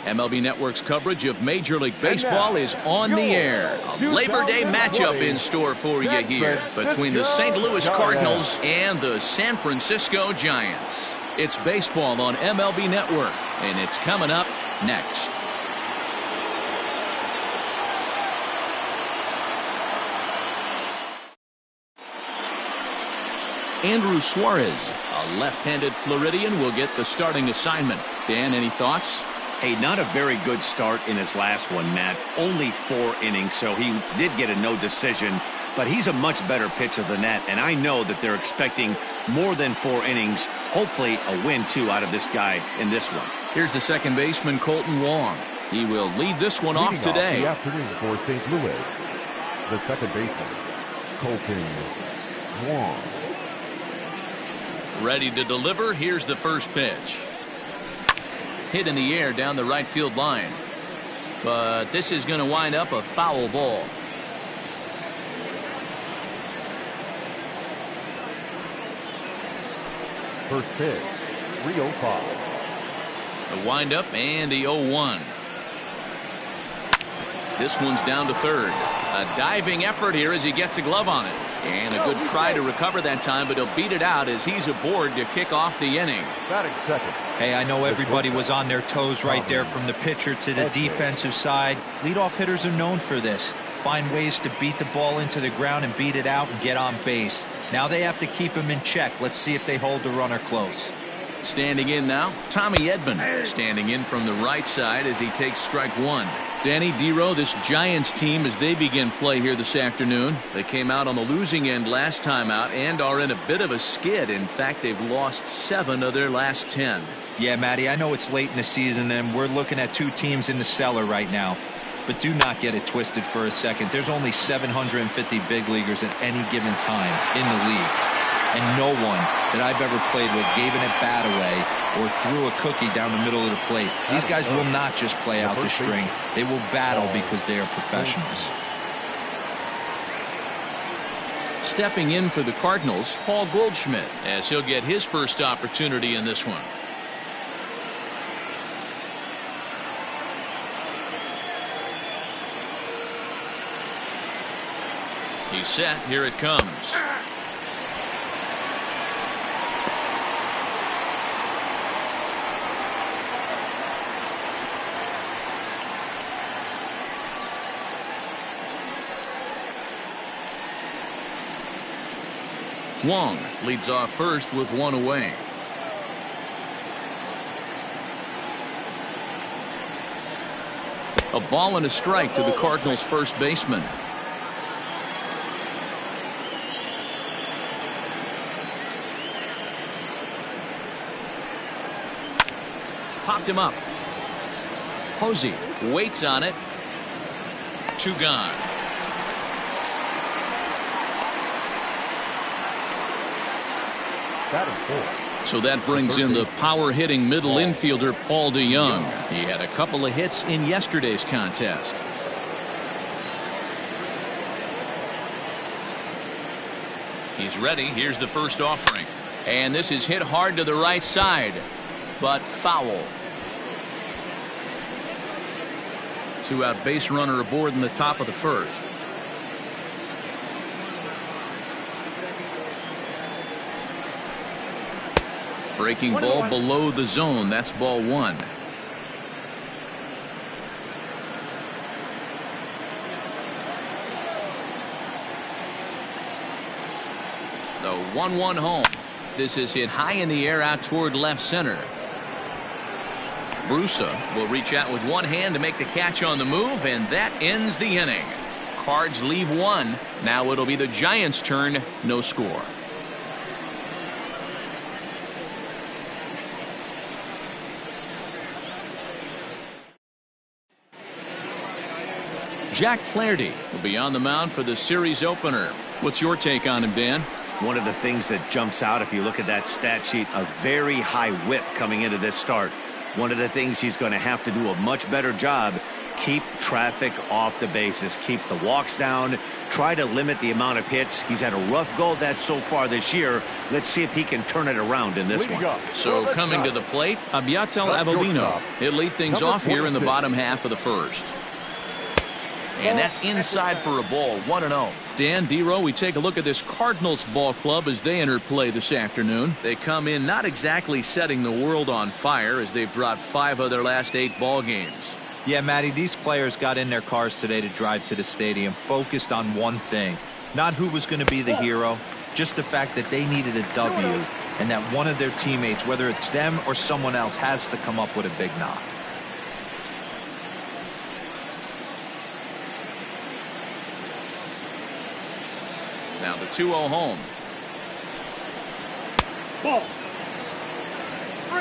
MLB Network's coverage of Major League Baseball is on the air. A Labor Day matchup in store for you here between the St. Louis Cardinals and the San Francisco Giants. It's baseball on MLB Network, and it's coming up next. Andrew Suarez, a left-handed Floridian, will get the starting assignment. Dan, any thoughts? Hey, not a very good start in his last one, Matt. Only 4 innings, so he did get a no decision. But he's a much better pitcher than that, and I know that they're expecting more than 4 innings. Hopefully a win, too, out of this guy in this one. Here's the second baseman, Colton Wong. He will lead this one off today. The afternoon for St. Louis, the second baseman, Colton Wong. Ready to deliver. Here's the first pitch. Hit in the air down the right field line. But this is going to wind up a foul ball. First pitch, 3-0-5. The windup and the 0-1. This one's down to third. A diving effort here as he gets a glove on it. And a good try to recover that time, but he'll beat it out as he's aboard to kick off the inning. Batting second. Hey, I know everybody was on their toes right there from the pitcher to the defensive side. Leadoff hitters are known for this. Find ways to beat the ball into the ground and beat it out and get on base. Now they have to keep him in check. Let's see if they hold the runner close. Standing in now, Tommy Edman standing in from the right side as he takes strike one. Danny Dero, this Giants team, as they begin play here this afternoon, they came out on the losing end last time out and are in a bit of a skid. In fact, they've lost 7 of their last 10. Yeah, Matty, I know it's late in the season and we're looking at 2 teams in the cellar right now. But do not get it twisted for a second. There's only 750 big leaguers at any given time in the league. And no one that I've ever played with gave an at-bat away or threw a cookie down the middle of the plate. These guys will not just play out the string. They will battle because they are professionals. Stepping in for the Cardinals, Paul Goldschmidt, as he'll get his first opportunity in this one. He's set. Here it comes. Wong leads off first with 1 away. A ball and a strike to the Cardinals' first baseman. Popped him up. Posey waits on it. 2 gone. So that brings in the power-hitting middle infielder Paul DeYoung. He had a couple of hits in yesterday's contest. He's ready. Here's the first offering. And this is hit hard to the right side, but foul. 2-out base runner aboard in the top of the first. Breaking ball below the zone. That's ball 1. The 1-1 home. This is hit high in the air out toward left center. Brusa will reach out with one hand to make the catch on the move, and that ends the inning. Cards leave 1. Now it'll be the Giants' turn. No score. Jack Flaherty will be on the mound for the series opener. What's your take on him, Dan? One of the things that jumps out if you look at that stat sheet, a very high whip coming into this start. One of the things he's going to have to do a much better job keep traffic off the bases, keep the walks down, try to limit the amount of hits. He's had a rough go of that so far this year. Let's see if he can turn it around in this one. So coming to the plate, Abiatel Avelino. He'll lead things off here in the bottom half of the first. And that's inside for a ball, 1-0. Dan, D-Row, we take a look at this Cardinals ball club as they enter play this afternoon. They come in not exactly setting the world on fire as they've dropped 5 of their last 8 ball games. Yeah, Matty, these players got in their cars today to drive to the stadium focused on one thing. Not who was going to be the hero, just the fact that they needed a W and that one of their teammates, whether it's them or someone else, has to come up with a big knock. Now the 2-0 home.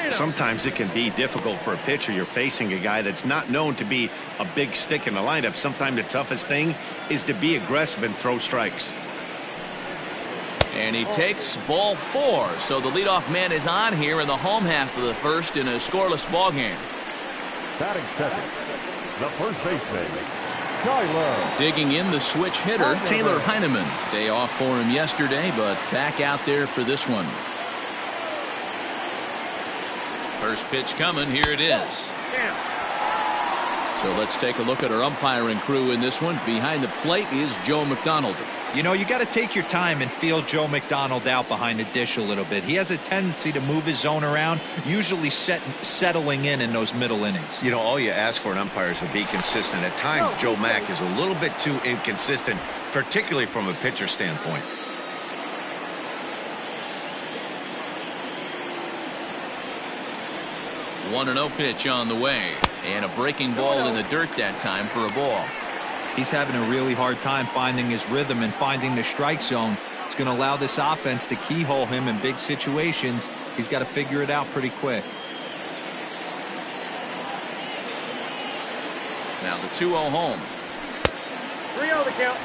Sometimes it can be difficult for a pitcher. You're facing a guy that's not known to be a big stick in the lineup. Sometimes the toughest thing is to be aggressive and throw strikes. And he takes ball 4. So the leadoff man is on here in the home half of the first in a scoreless ball game. Batting second, the first baseman, Tyler. Digging in the switch hitter, Taylor Heineman. Day off for him yesterday, but back out there for this one. First pitch coming. Here it is. So let's take a look at our umpiring crew in this one. Behind the plate is Joe McDonald. You know, you got to take your time and feel Joe McDonald out behind the dish a little bit. He has a tendency to move his zone around, usually settling in those middle innings. You know, all you ask for an umpire is to be consistent. At times, Joe Mack is a little bit too inconsistent, particularly from a pitcher standpoint. One 1-0 pitch on the way. And a breaking ball in the dirt that time for a ball. He's having a really hard time finding his rhythm and finding the strike zone. It's going to allow this offense to keyhole him in big situations. He's got to figure it out pretty quick. Now the 2-0 home. 3-0 the count.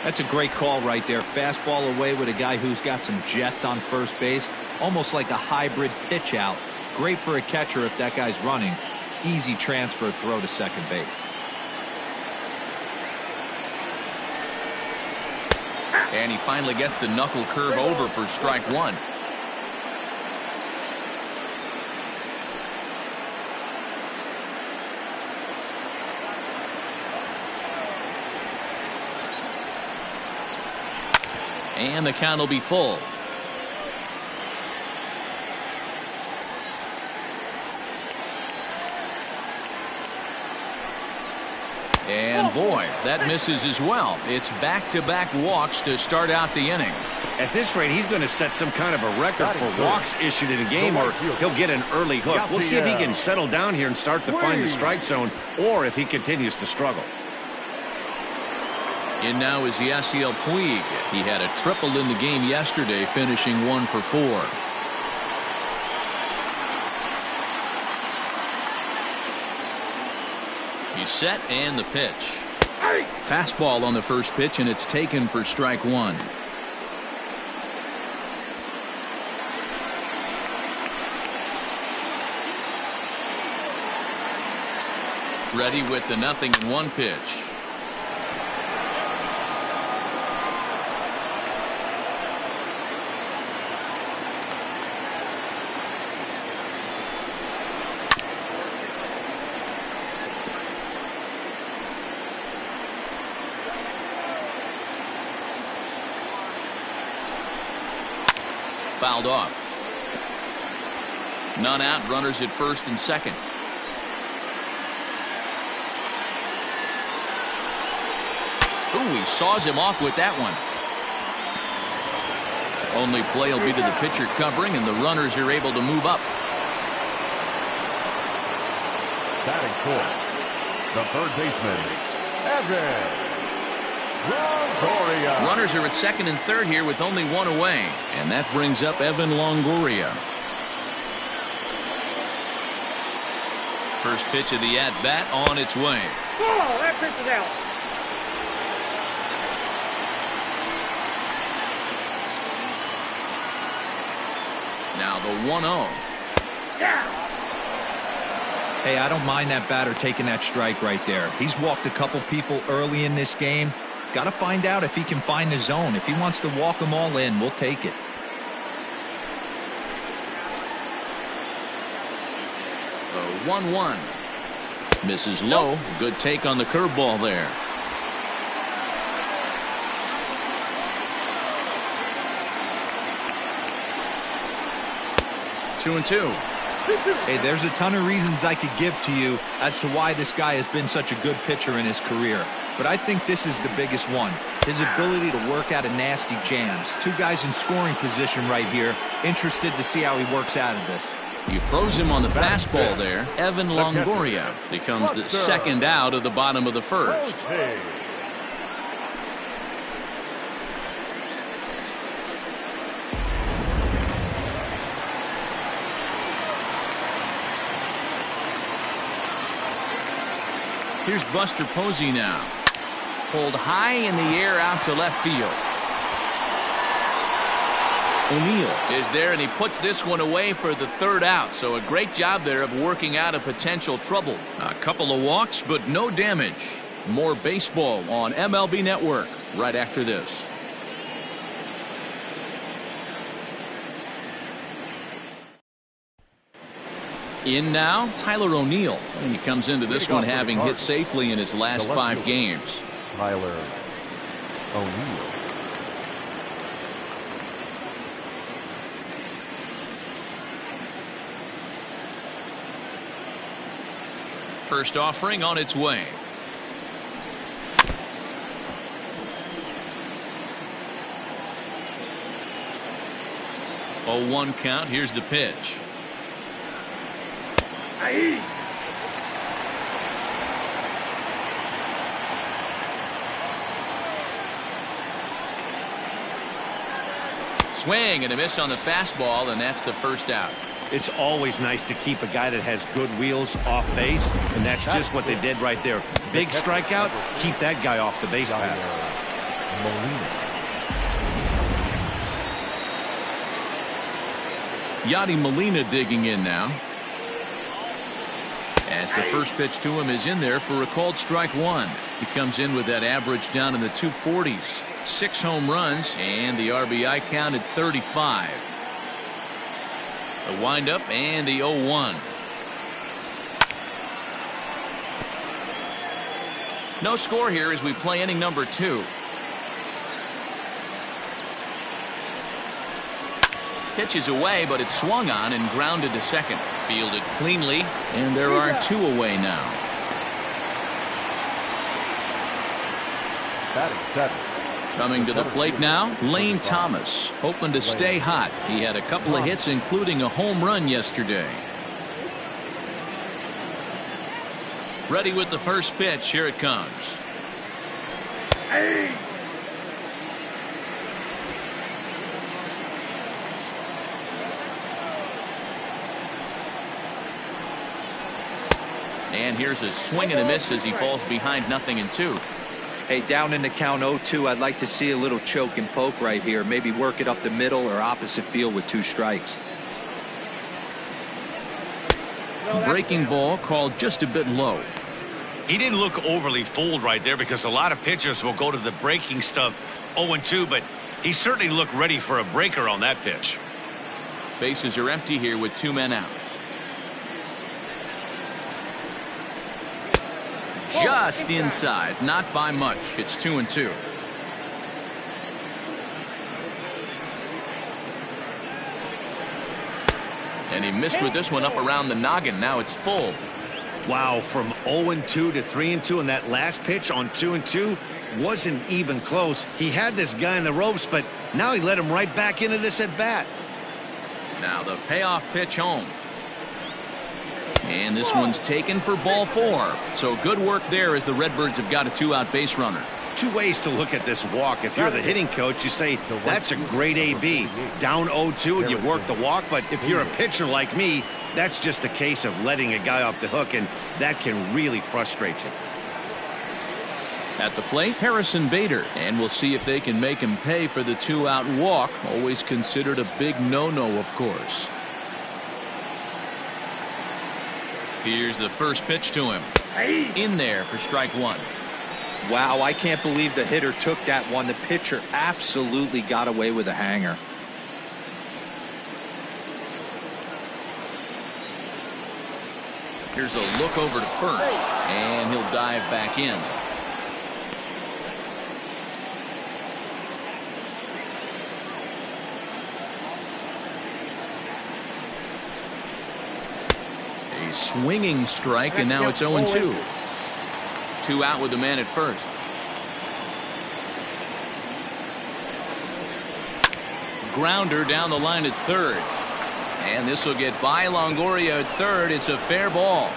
That's a great call right there. Fastball away with a guy who's got some jets on first base. Almost like a hybrid pitch out. Great for a catcher if that guy's running. Easy transfer throw to second base. And he finally gets the knuckle curve over for strike 1. And the count will be full. And boy, that misses as well. It's back-to-back walks to start out the inning. At this rate, he's going to set some kind of a record for walks issued in a game, or he'll get an early hook. We'll see if he can settle down here and start to find the strike zone, or if he continues to struggle. In now is Yasiel Puig. He had a triple in the game yesterday, finishing 1 for 4. He's set, and the pitch. Fastball on the first pitch, and it's taken for strike 1. Ready with the 0-1 pitch. Fouled off. None out, runners at first and second. Ooh, he saws him off with that one. Only play will be to the pitcher covering, and the runners are able to move up. Batting fourth, the third baseman, Evan Longoria. Runners are at second and third here with only 1 away, and that brings up Evan Longoria. First pitch of the at-bat on its way. Oh, that pitch is out. Now the 1-0. Yeah. Hey, I don't mind that batter taking that strike right there. He's walked a couple people early in this game. Got to find out if he can find the zone. If he wants to walk them all in, we'll take it. The 1-1. Misses low. Good take on the curveball there. 2-2. Hey, there's a ton of reasons I could give to you as to why this guy has been such a good pitcher in his career. But I think this is the biggest one. His ability to work out of nasty jams. Two guys in scoring position right here. Interested to see how he works out of this. You froze him on the fastball there. Evan Longoria becomes the second out of the bottom of the first. Here's Buster Posey now. Pulled high in the air out to left field. O'Neill is there, and he puts this one away for the third out. So a great job there of working out a potential trouble. A couple of walks, but no damage. More baseball on MLB Network right after this. In now, Tyler O'Neill. And he comes into this one having hit safely in his last 5 games. Tyler O'Neill. First offering on its way. Oh, 1 count. Here's the pitch. Swing and a miss on the fastball, and that's the first out. It's always nice to keep a guy that has good wheels off base, and that's just what they did right there. Big strikeout, keep that guy off the base path. Yadi Molina digging in now. As the first pitch to him is in there for a called strike 1. He comes in with that average down in the 240s. 6 home runs, and the RBI count at 35. The windup and the 0-1. No score here as we play inning number 2. Pitch is away, but it's swung on and grounded to second. Fielded cleanly, and there are 2 away now. Batting 7. Coming to the plate now, Lane Thomas, hoping to stay hot. He had a couple of hits, including a home run yesterday. Ready with the first pitch. Here it comes. And here's a swing and a miss as he falls behind 0-2. Hey, down in the count 0-2, I'd like to see a little choke and poke right here. Maybe work it up the middle or opposite field with 2 strikes. Breaking ball called just a bit low. He didn't look overly fooled right there because a lot of pitchers will go to the breaking stuff 0-2, but he certainly looked ready for a breaker on that pitch. Bases are empty here with 2 men out. Just inside, not by much. It's 2-2. And he missed with this one up around the noggin. Now it's full. Wow, from 0-2 to 3-2, and that last pitch on 2-2 wasn't even close. He had this guy in the ropes, but now he let him right back into this at bat. Now the payoff pitch home. And this one's taken for ball 4. So good work there as the Redbirds have got a 2-out base runner. 2 ways to look at this walk. If you're the hitting coach, you say that's a great AB. Down 0-2 and you work the walk. But if you're a pitcher like me, that's just a case of letting a guy off the hook, and that can really frustrate you. At the plate, Harrison Bader, and we'll see if they can make him pay for the 2-out walk. Always considered a big no-no, of course. Here's the first pitch to him. In there for strike one. Wow, I can't believe the hitter took that one. The pitcher absolutely got away with a hanger. Here's a look over to first, and he'll dive back in. A swinging strike, and now it's 0-2. 2 out with the man at first. Grounder down the line at third. And this will get by Longoria at third. It's a fair ball.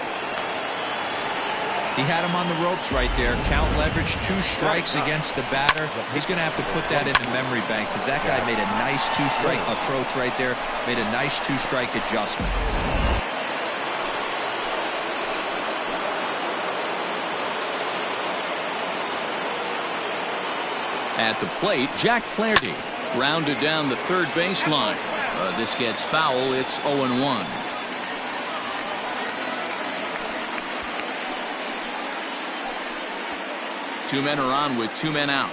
He had him on the ropes right there. Count leverage, 2 strikes against the batter. He's going to have to put that in the memory bank because that guy made a nice 2-strike approach right there. Made a nice 2-strike adjustment. At the plate, Jack Flaherty grounded down the third baseline. This gets foul. It's 0-1. Two men are on with 2 men out.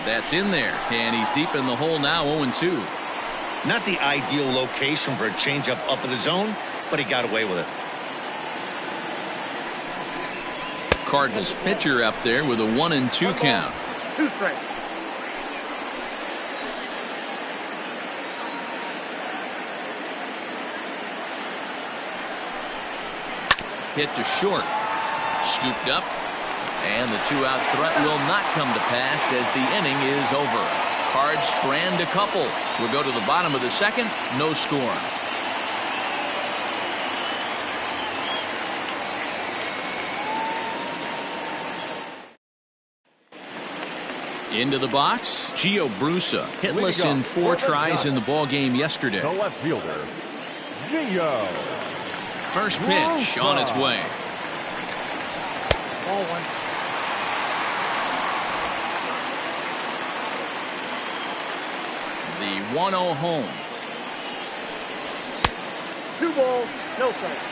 That's in there, and he's deep in the hole now. 0-2. Not the ideal location for a changeup up in the zone, but he got away with it. Cardinals pitcher up there with a 1-2 count. 2 strikes. Hit to short. Scooped up. And the 2-out threat will not come to pass as the inning is over. Cards strand a couple. We'll go to the bottom of the second. No score. Into the box, Gio Brusa, hitless in 4 tries in the ball game yesterday. The left fielder, Gio. First pitch on its way. Ball 1. The 1-0 home. 2 balls, no strikes.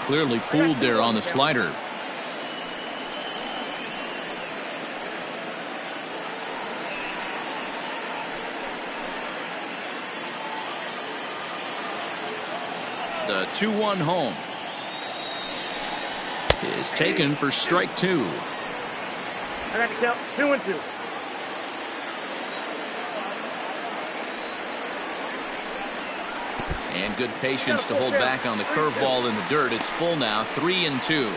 Clearly fooled there on the slider. The 2-1 home is taken for strike 2. I got to count 2-2. And good patience to hold back on the curveball in the dirt. It's full now, 3-2.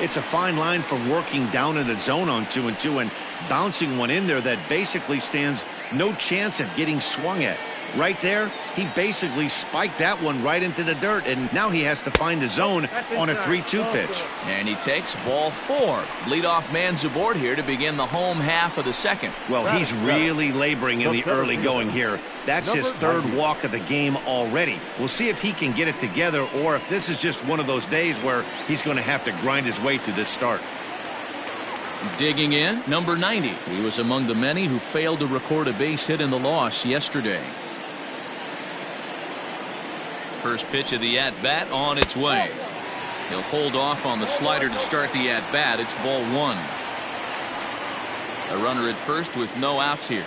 It's a fine line from working down in the zone on 2-2 and bouncing one in there that basically stands no chance at getting swung at. Right there, he basically spiked that one right into the dirt, and now he has to find the zone on a 3-2 pitch. And he takes ball 4. Leadoff man's aboard here to begin the home half of the second. Well, he's really laboring in the early going here. That's his 3rd walk of the game already. We'll see if he can get it together or if this is just one of those days where he's going to have to grind his way through this start. Digging in, number 90. He was among the many who failed to record a base hit in the loss yesterday. First pitch of the at-bat on its way. He'll hold off on the slider to start the at-bat. It's ball 1. A runner at first with no outs here.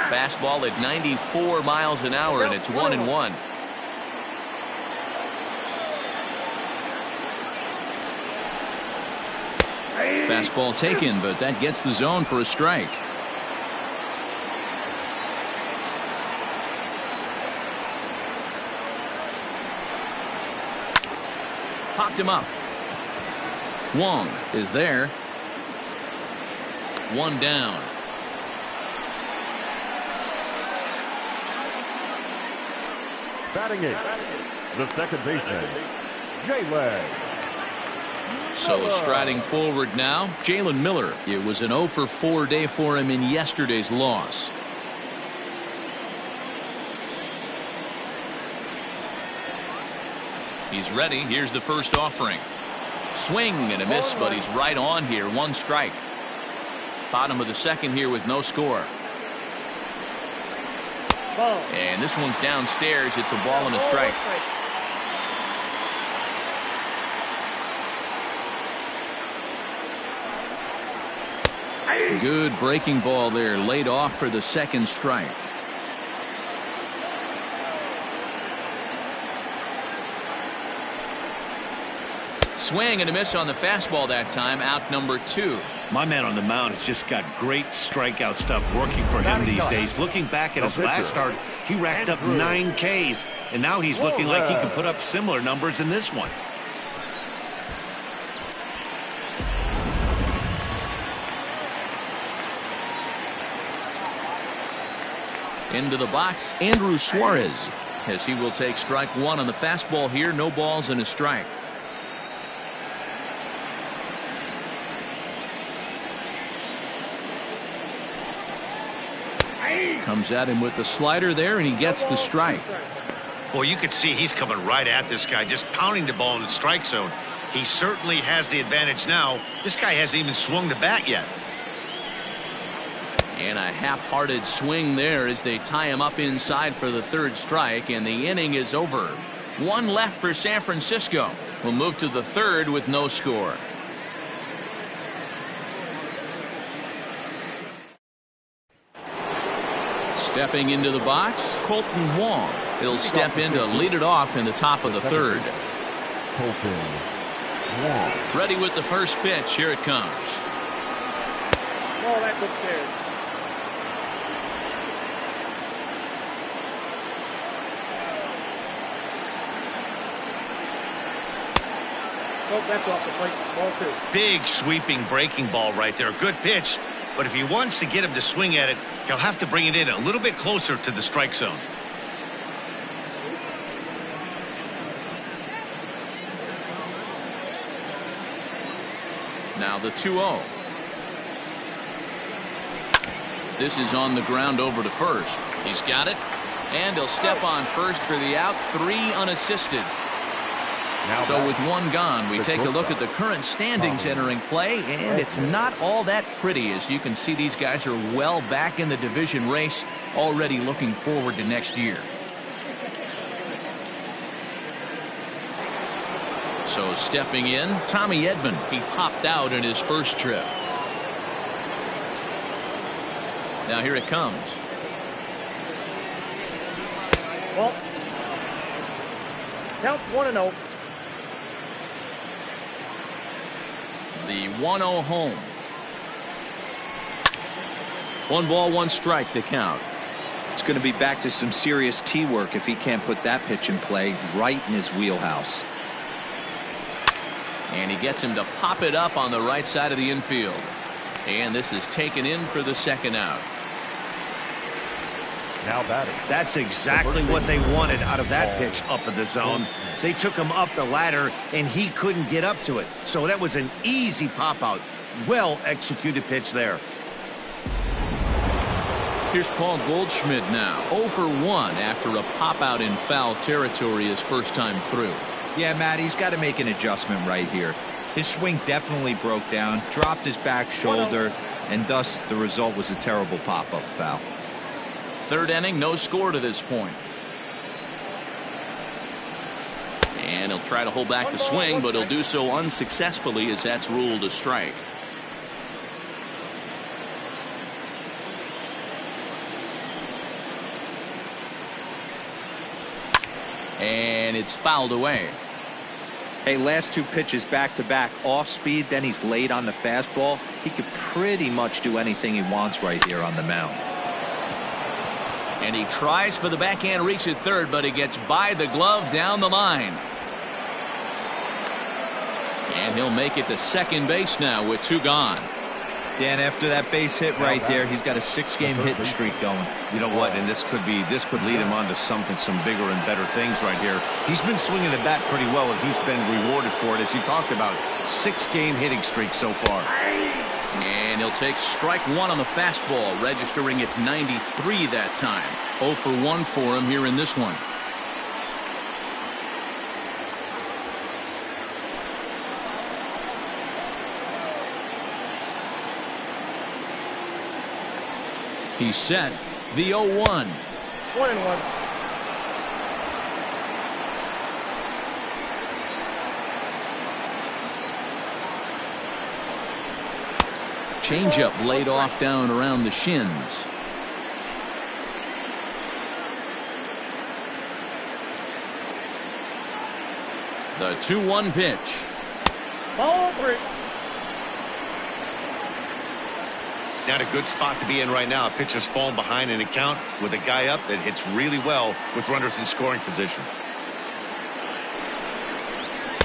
Fastball at 94 miles an hour, and it's 1-1. Fastball taken, but that gets the zone for a strike. Popped him up. Wong is there. 1 down. Batting 8, the second baseman, J-Leg. So striding forward now, Jalen Miller. It was an 0 for 4 day for him in yesterday's loss. He's ready. Here's the first offering. Swing and a miss, but he's right on here. 1 strike. Bottom of the second here with no score. And this one's downstairs. It's a ball and a strike. Good breaking ball there, laid off for the second strike. Swing and a miss on the fastball that time. Out number 2. My man on the mound has just got great strikeout stuff working for him these days. Looking back at his last start, he racked up 9 Ks, and now he's looking like he can put up similar numbers in this one. Into the box, Andrew Suarez, as he will take strike 1 on the fastball here. No balls and a strike. Comes at him with the slider there, and he gets the strike. Well, you can see he's coming right at this guy, just pounding the ball in the strike zone. He certainly has the advantage now. This guy hasn't even swung the bat yet. And a half-hearted swing there as they tie him up inside for the 3rd strike, and the inning is over. 1 left for San Francisco. We'll move to the 3rd with no score. Stepping into the box, Colton Wong. He'll step in to lead it off in the top of the 3rd. Colton Wong. Ready with the first pitch. Here it comes. Oh, that's upstairs. Oh, that's off the plate. Ball 2. Big sweeping breaking ball right there. Good pitch. But if he wants to get him to swing at it, he'll have to bring it in a little bit closer to the strike zone. Now the 2-0. This is on the ground over to first. He's got it. And he'll step on first for the out. 3 unassisted. So with 1 gone, we take a look at the current standings entering play, and it's not all that pretty. As you can see, these guys are well back in the division race, already looking forward to next year. So stepping in, Tommy Edman. He popped out in his first trip. Now here it comes. Well, count 1-0. The 1-0 home. 1 ball, 1 strike to count. It's going to be back to some serious tee work if he can't put that pitch in play right in his wheelhouse. And he gets him to pop it up on the right side of the infield. And this is taken in for the 2nd out. Now batting. That's exactly what they wanted out of that pitch up in the zone. They took him up the ladder, and he couldn't get up to it. So that was an easy pop-out. Well-executed pitch there. Here's Paul Goldschmidt now. 0 for 1 after a pop-out in foul territory his first time through. Yeah, Matt, he's got to make an adjustment right here. His swing definitely broke down, dropped his back shoulder, and thus the result was a terrible pop-up foul. 3rd inning, no score to this point. And he'll try to hold back the swing, but he'll do so unsuccessfully as that's ruled a strike. And it's fouled away. Hey, last 2 pitches back-to-back off speed, then he's late on the fastball. He could pretty much do anything he wants right here on the mound. And he tries for the backhand reach at 3rd, but he gets by the glove down the line. And he'll make it to second base now with 2 gone. Dan, after that base hit right there, he's got a 6-game hitting streak going. You know what? And this could lead him on to some bigger and better things right here. He's been swinging the bat pretty well, and he's been rewarded for it, as you talked about. 6-game hitting streak so far. And he'll take strike one on the fastball, registering at 93 that time. 0 for 1 for him here in this one. He's set. The 0-1. 1-1. Changeup laid off down around the shins. The 2-1 pitch. Ball 3. Not a good spot to be in right now. A pitcher's falling behind in a count with a guy up that hits really well with runners in scoring position.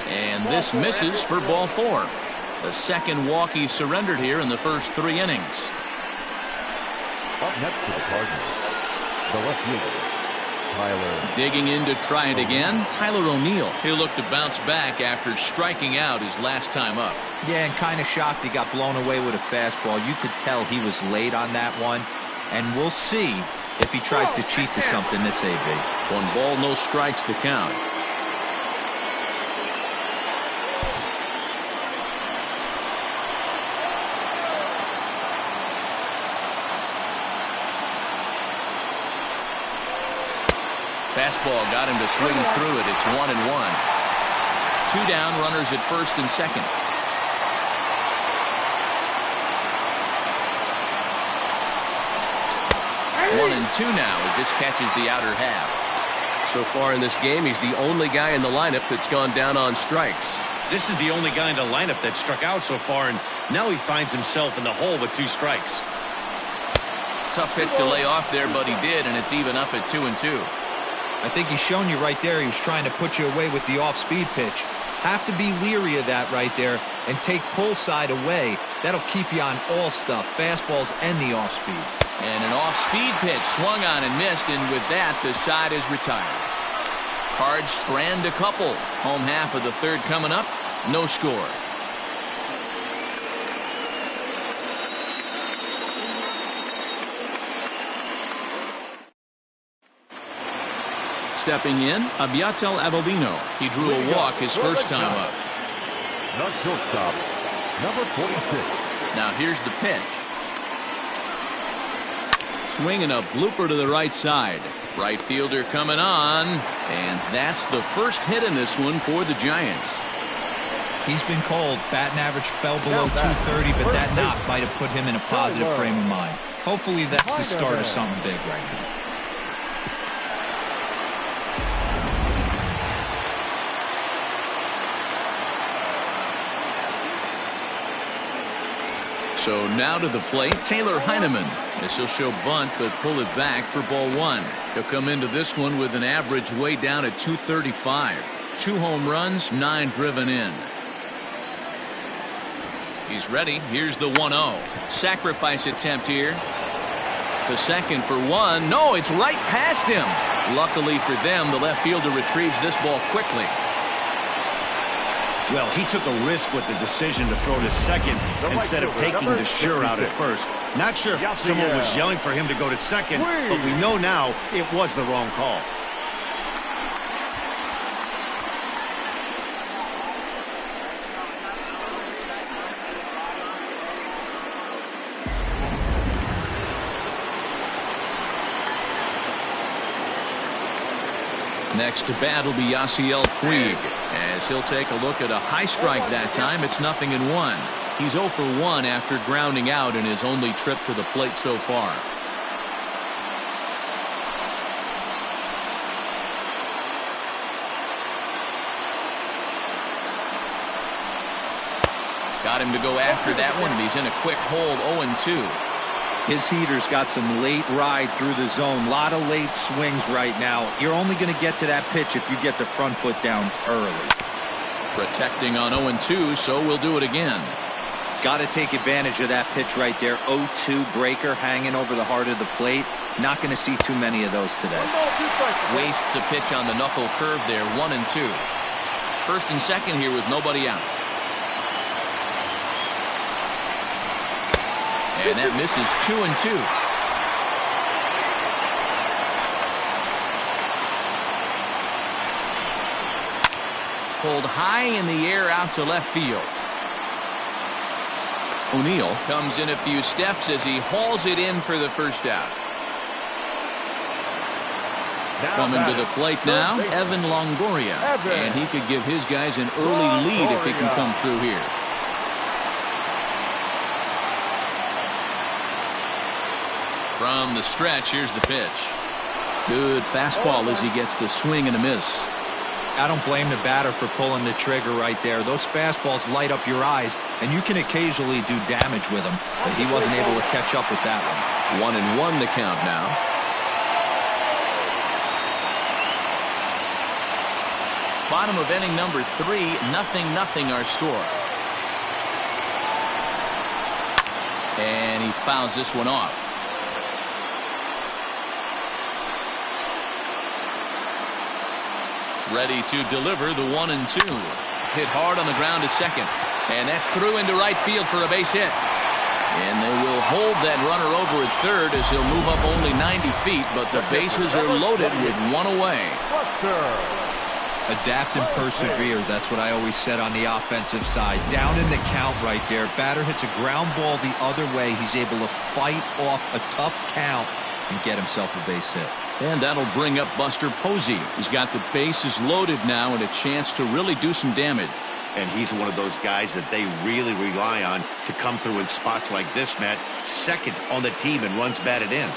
And this misses for ball 4. The second walk he surrendered here in the first 3 innings. Up next to the Cardinals, the left fielder, Tyler. Digging in to try it again, Tyler O'Neill. He'll look to bounce back after striking out his last time up. Yeah, and kind of shocked he got blown away with a fastball. You could tell he was late on that one. And we'll see if he tries to cheat to something this AB. 1 ball, no strikes the count. Fastball got him to swing through it. It's 1-1. 2 down, runners at first and second. 1-2 now as this catches the outer half. So far in this game, he's the only guy in the lineup that's gone down on strikes. This is the only guy in the lineup that struck out so far, and now he finds himself in the hole with 2 strikes. Tough pitch to lay off there, but he did, and it's even up at 2-2. I think he's shown you right there he was trying to put you away with the off-speed pitch. Have to be leery of that right there and take pull side away. That'll keep you on all stuff, fastballs and the off-speed. And an off-speed pitch swung on and missed, and with that, the side is retired. Cards strand a couple. Home half of the 3rd coming up. No score. Stepping in, Abiatel Abaldino. He drew a walk his first time up. The shortstop, number 46. Now here's the pitch. Swinging a blooper to the right side. Right fielder coming on. And that's the first hit in this one for the Giants. He's been cold. Batting average fell below 230, but that knock might have put him in a positive frame of mind. Hopefully that's the start of something big right now. So now to the plate, Taylor Heineman. This will show bunt, but pull it back for ball 1. He'll come into this one with an average way down at 235. 2 home runs, 9 driven in. He's ready. Here's the 1-0. Sacrifice attempt here. The second for 1. No, it's right past him. Luckily for them, the left fielder retrieves this ball quickly. Well, he took a risk with the decision to throw to second instead of taking the sure out at first. Not sure if someone was yelling for him to go to second, but we know now it was the wrong call. Next to bat will be Yasiel Puig, as he'll take a look at a high strike that time. It's 0-1. He's 0 for 1 after grounding out in his only trip to the plate so far. Got him to go after that one, and he's in a quick hold. 0-2. His heater's got some late ride through the zone. A lot of late swings right now. You're only going to get to that pitch if you get the front foot down early. Protecting on 0-2, so we'll do it again. Got to take advantage of that pitch right there. 0-2 breaker hanging over the heart of the plate. Not going to see too many of those today. Wastes a pitch on the knuckle curve there. 1-2. First and second here with nobody out. And that misses. 2-2. Pulled high in the air out to left field. O'Neill comes in a few steps as he hauls it in for the first out. Coming to the plate now, Evan Longoria. And he could give his guys an early lead if he can come through here. From the stretch, here's the pitch. Good fastball as he gets the swing and a miss. I don't blame the batter for pulling the trigger right there. Those fastballs light up your eyes, and you can occasionally do damage with them, but he wasn't able to catch up with that one. 1-1 the count now. Bottom of inning number 3, 0-0 our score. And he fouls this one off. Ready to deliver the 1-2. Hit hard on the ground to second. And that's through into right field for a base hit. And they will hold that runner over at third as he'll move up only 90 feet, but the bases are loaded with one away. Adapt and persevere. That's what I always said on the offensive side. Down in the count right there. Batter hits a ground ball the other way. He's able to fight off a tough count and get himself a base hit. And that'll bring up Buster Posey. He's got the bases loaded now and a chance to really do some damage. And he's one of those guys that they really rely on to come through in spots like this, Matt. Second on the team and runs batted in.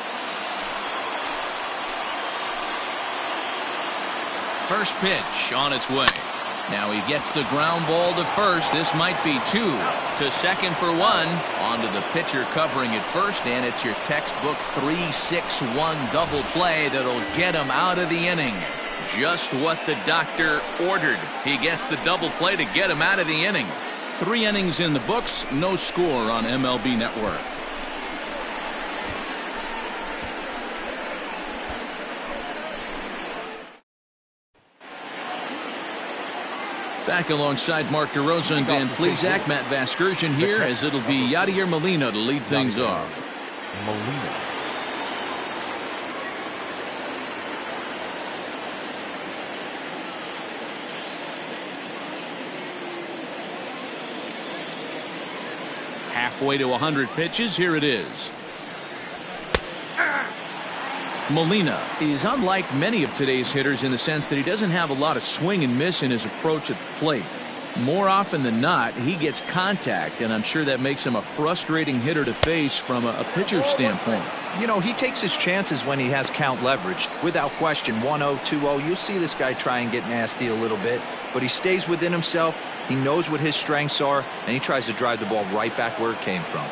First pitch on its way. Now he gets the ground ball to first. This might be 2. To second for 1. On to the pitcher covering at first, and it's your textbook 3-6-1 double play that'll get him out of the inning. Just what the doctor ordered. He gets the double play to get him out of the inning. 3 innings in the books, no score on MLB Network. Back alongside Mark DeRosa and Dan Plesac, Matt Vasgersian here, as it'll be Yadier Molina to lead things off. Molina. Halfway to 100 pitches, here it is. Molina is unlike many of today's hitters in the sense that he doesn't have a lot of swing and miss in his approach at the plate. More often than not, he gets contact, and I'm sure that makes him a frustrating hitter to face from a pitcher's standpoint. You know, he takes his chances when he has count leveraged. Without question, 1-0, 2-0, you'll see this guy try and get nasty a little bit, but he stays within himself. He knows what his strengths are, and he tries to drive the ball right back where it came from.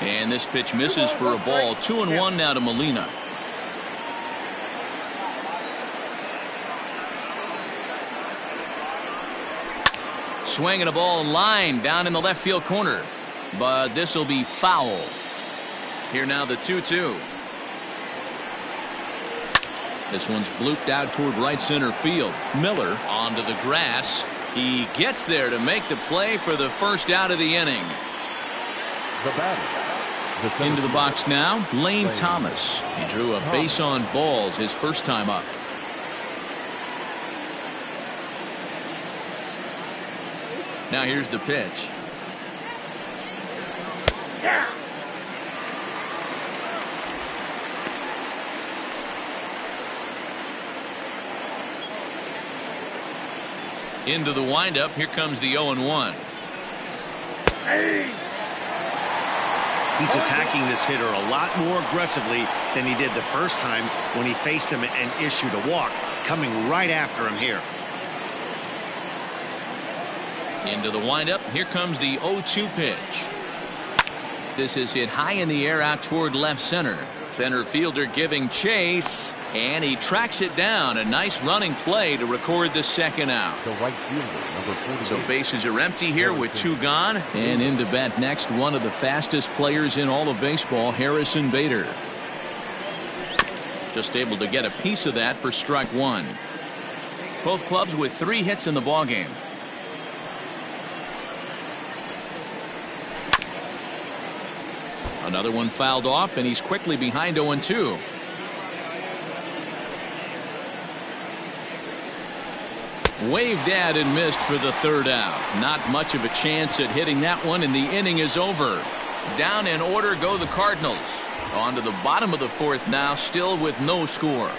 And this pitch misses for a ball. 2-1 now to Molina. Swinging a ball line down in the left field corner, but this will be foul. Here now the 2-2. This one's blooped out toward right center field. Miller onto the grass. He gets there to make the play for the first out of the inning. The batter. Into the box now, Lane Thomas. He drew a base on balls his first time up. Now here's the pitch. Into the windup. Here comes the 0-1. He's attacking this hitter a lot more aggressively than he did the first time when he faced him and issued a walk. Coming right after him here. Into the windup. Here comes the 0-2 pitch. This is hit high in the air out toward left center. Center fielder giving chase, and he tracks it down. A nice running play to record the second out. The right fielder, number 48. So bases are empty here with 2 gone. And in to bat next, one of the fastest players in all of baseball, Harrison Bader. Just able to get a piece of that for strike 1. Both clubs with 3 hits in the ballgame. Another one fouled off, and he's quickly behind 0-2. Waved at and missed for the 3rd out. Not much of a chance at hitting that one, and the inning is over. Down in order go the Cardinals. On to the bottom of the 4th now, still with no score.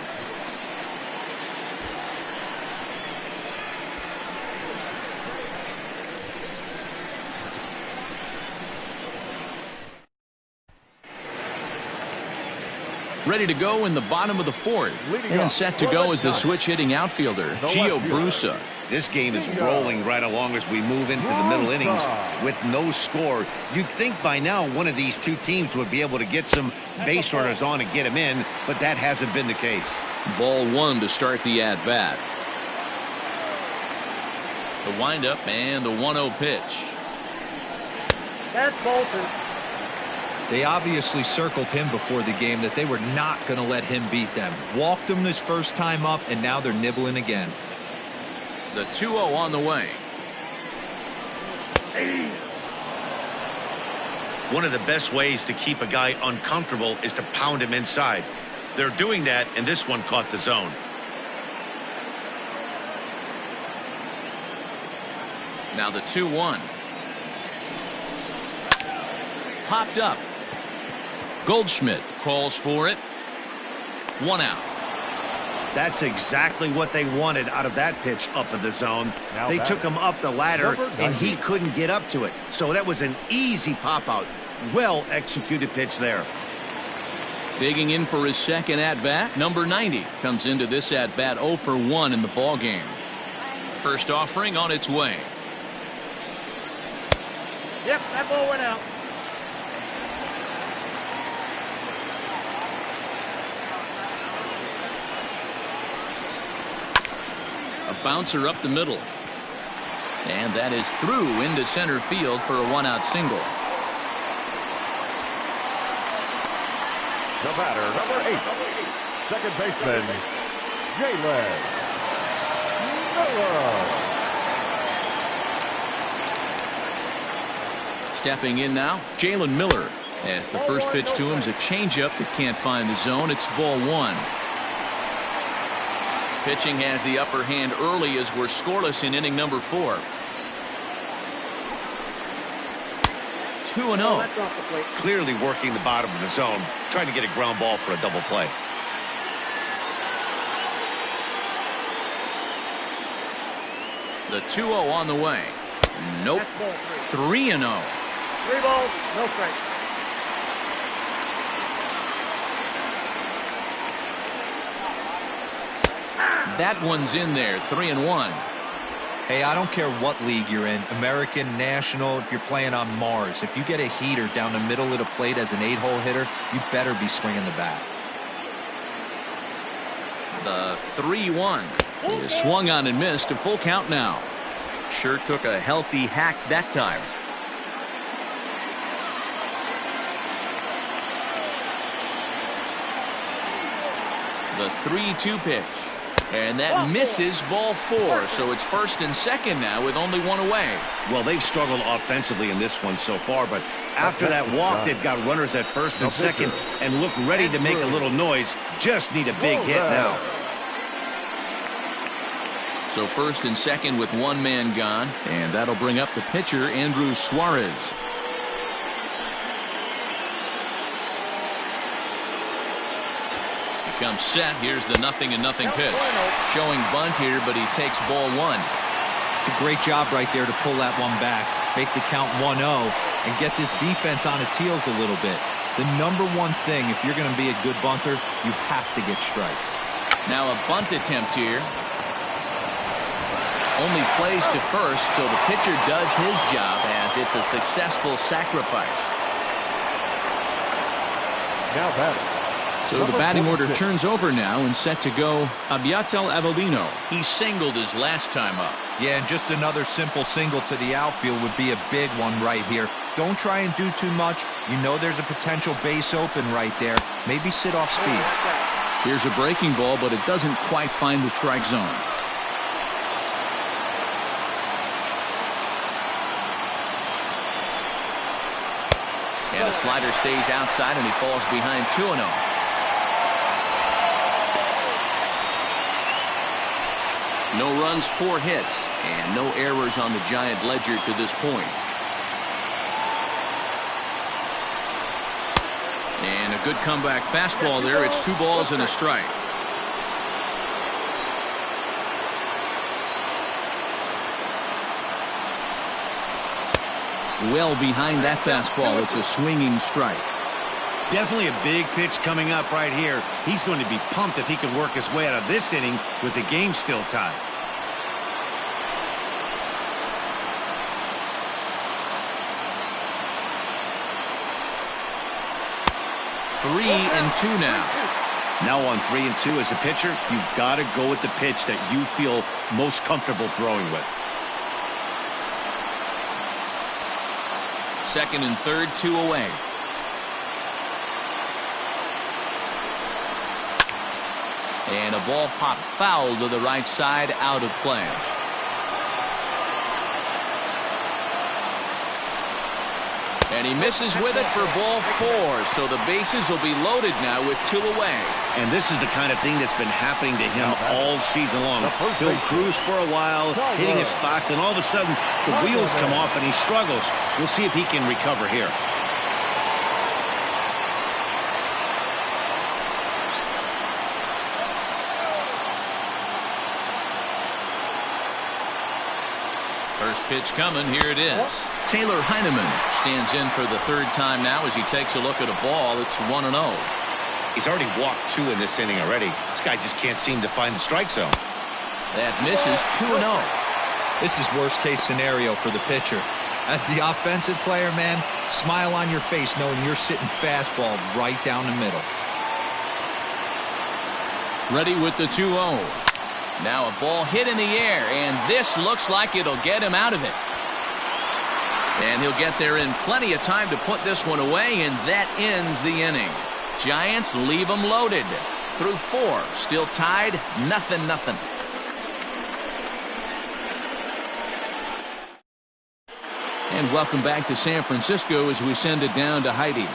Ready to go in the bottom of the 4th. And set to go is the switch hitting outfielder, Gio Brusa. This game is rolling right along as we move into the middle innings with no score. You'd think by now one of these 2 teams would be able to get some base runners on and get them in, but that hasn't been the case. Ball 1 to start the at-bat. The windup and the 1-0 pitch. That's Bolton. They obviously circled him before the game that they were not going to let him beat them. Walked him his first time up, and now they're nibbling again. The 2-0 on the way. One of the best ways to keep a guy uncomfortable is to pound him inside. They're doing that, and this one caught the zone. Now the 2-1. Popped up. Goldschmidt calls for it. 1 out. That's exactly what they wanted out of that pitch up in the zone. Now they that took him up the ladder, and he 90. couldn't get up to it. So that was an easy pop-out. Well-executed pitch there. Digging in for his second at-bat, number 90 comes into this at-bat 0 for 1 in the ballgame. First offering on its way. Yep, that ball went out. A bouncer up the middle. And that is through into center field for a 1-out single. The batter, number 8. Second baseman, Jalen Miller. Stepping in now, Jalen Miller. As the first pitch to him is a changeup that can't find the zone. It's ball 1. Pitching has the upper hand early as we're scoreless in inning number 4. 2-0. That's off the plate. Clearly working the bottom of the zone, trying to get a ground ball for a double play. The 2-0 on the way. Nope. 3-0. 3 balls, no strikes. That one's in there. 3-1. Hey, I don't care what league you're in, American, National, if you're playing on Mars. If you get a heater down the middle of the plate as an 8-hole hitter, you better be swinging the bat. The 3-1 is swung on and missed. A full count now. Sure took a healthy hack that time. The 3-2 pitch. And that misses ball 4. So it's first and second now with only 1 away. Well, they've struggled offensively in this one so far, but after that walk, they've got runners at first and second and look ready to make a little noise. Just need a big hit now. So first and second with 1 man gone, and that'll bring up the pitcher, Andrew Suarez. Comes set. Here's the 0-0 pitch. Showing bunt here, but he takes ball 1. It's a great job right there to pull that one back, make the count 1-0, and get this defense on its heels a little bit. The number one thing, if you're going to be a good bunter, you have to get strikes. Now a bunt attempt here. Only plays to first, so the pitcher does his job as it's a successful sacrifice. Now batting. So the batting order turns over now and set to go Abiatel Avelino. He singled his last time up. Yeah, and just another simple single to the outfield would be a big one right here. Don't try and do too much. You know there's a potential base open right there. Maybe sit off speed. Here's a breaking ball, but it doesn't quite find the strike zone. And the slider stays outside, and he falls behind 2-0. No runs, 4 hits, and no errors on the Giant ledger to this point. And a good comeback fastball there. It's 2 balls and a strike. Well behind that fastball. It's a swinging strike. Definitely a big pitch coming up right here. He's going to be pumped if he can work his way out of this inning with the game still tied. Three and two now. Now on 3-2 as a pitcher, you've got to go with the pitch that you feel most comfortable throwing with. Second and third, 2 away. And a ball popped foul to the right side, out of play. And he misses with it for ball 4. So the bases will be loaded now with 2 away. And this is the kind of thing that's been happening to him all season long. He'll cruise for a while, hitting his spots, and all of a sudden the wheels come off and he struggles. We'll see if he can recover here. First pitch coming. Here it is. Taylor Heineman stands in for the 3rd time now as he takes a look at a ball. It's 1-0. He's already walked 2 in this inning already. This guy just can't seem to find the strike zone. That misses. 2-0. This is worst case scenario for the pitcher. As the offensive player, man, smile on your face knowing you're sitting fastball right down the middle. Ready with the 2-0. Now a ball hit in the air, and this looks like it'll get him out of it. And he'll get there in plenty of time to put this one away, and that ends the inning. Giants leave them loaded. Through 4, still tied, 0-0. And welcome back to San Francisco as we send it down to Heidi.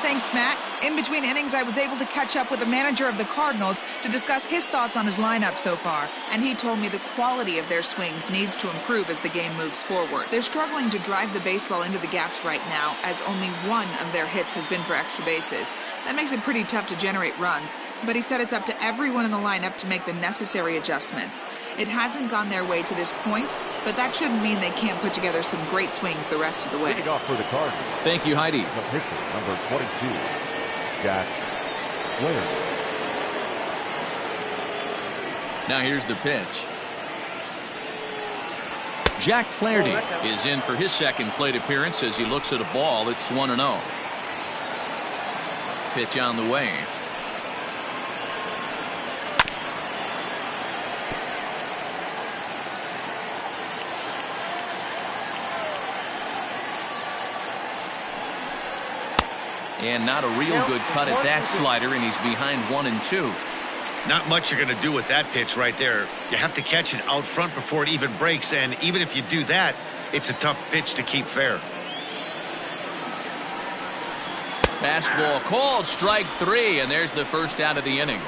Thanks, Matt. In between innings, I was able to catch up with the manager of the Cardinals to discuss his thoughts on his lineup so far. And he told me the quality of their swings needs to improve as the game moves forward. They're struggling to drive the baseball into the gaps right now, as only 1 of their hits has been for extra bases. That makes it pretty tough to generate runs, but he said it's up to everyone in the lineup to make the necessary adjustments. It hasn't gone their way to this point, but that shouldn't mean they can't put together some great swings the rest of the way. Leading off for the Cardinals. Thank you, Heidi. The pitcher, number 22, Jack Flaherty. Now here's the pitch. Jack Flaherty is in for his 2nd plate appearance as he looks at a ball. It's 1-0. Pitch on the way. And not a real good cut at that slider, and he's behind 1-2. Not much you're going to do with that pitch right there. You have to catch it out front before it even breaks, and even if you do that, it's a tough pitch to keep fair. Fastball called, strike 3, and there's the first out of the inning.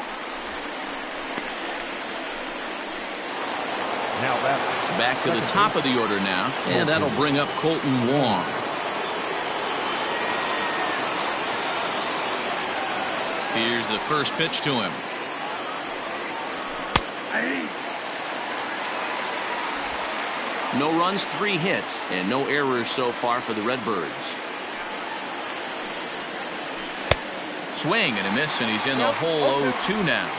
Now back to the top of the order now, and that'll bring up Colton Wong. Here's the first pitch to him. No runs, 3 hits, and no errors so far for the Redbirds. Swing and a miss, and he's in the hole 0-2 now.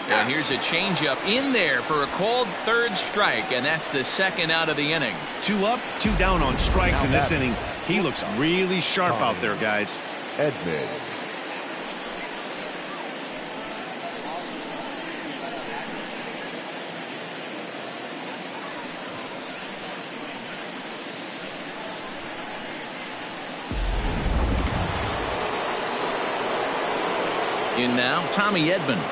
And here's a changeup in there for a called third strike, and that's the second out of the inning. 2 up, 2 down on strikes in this inning. He looks really sharp out there, guys. Edman. In now, Tommy Edman.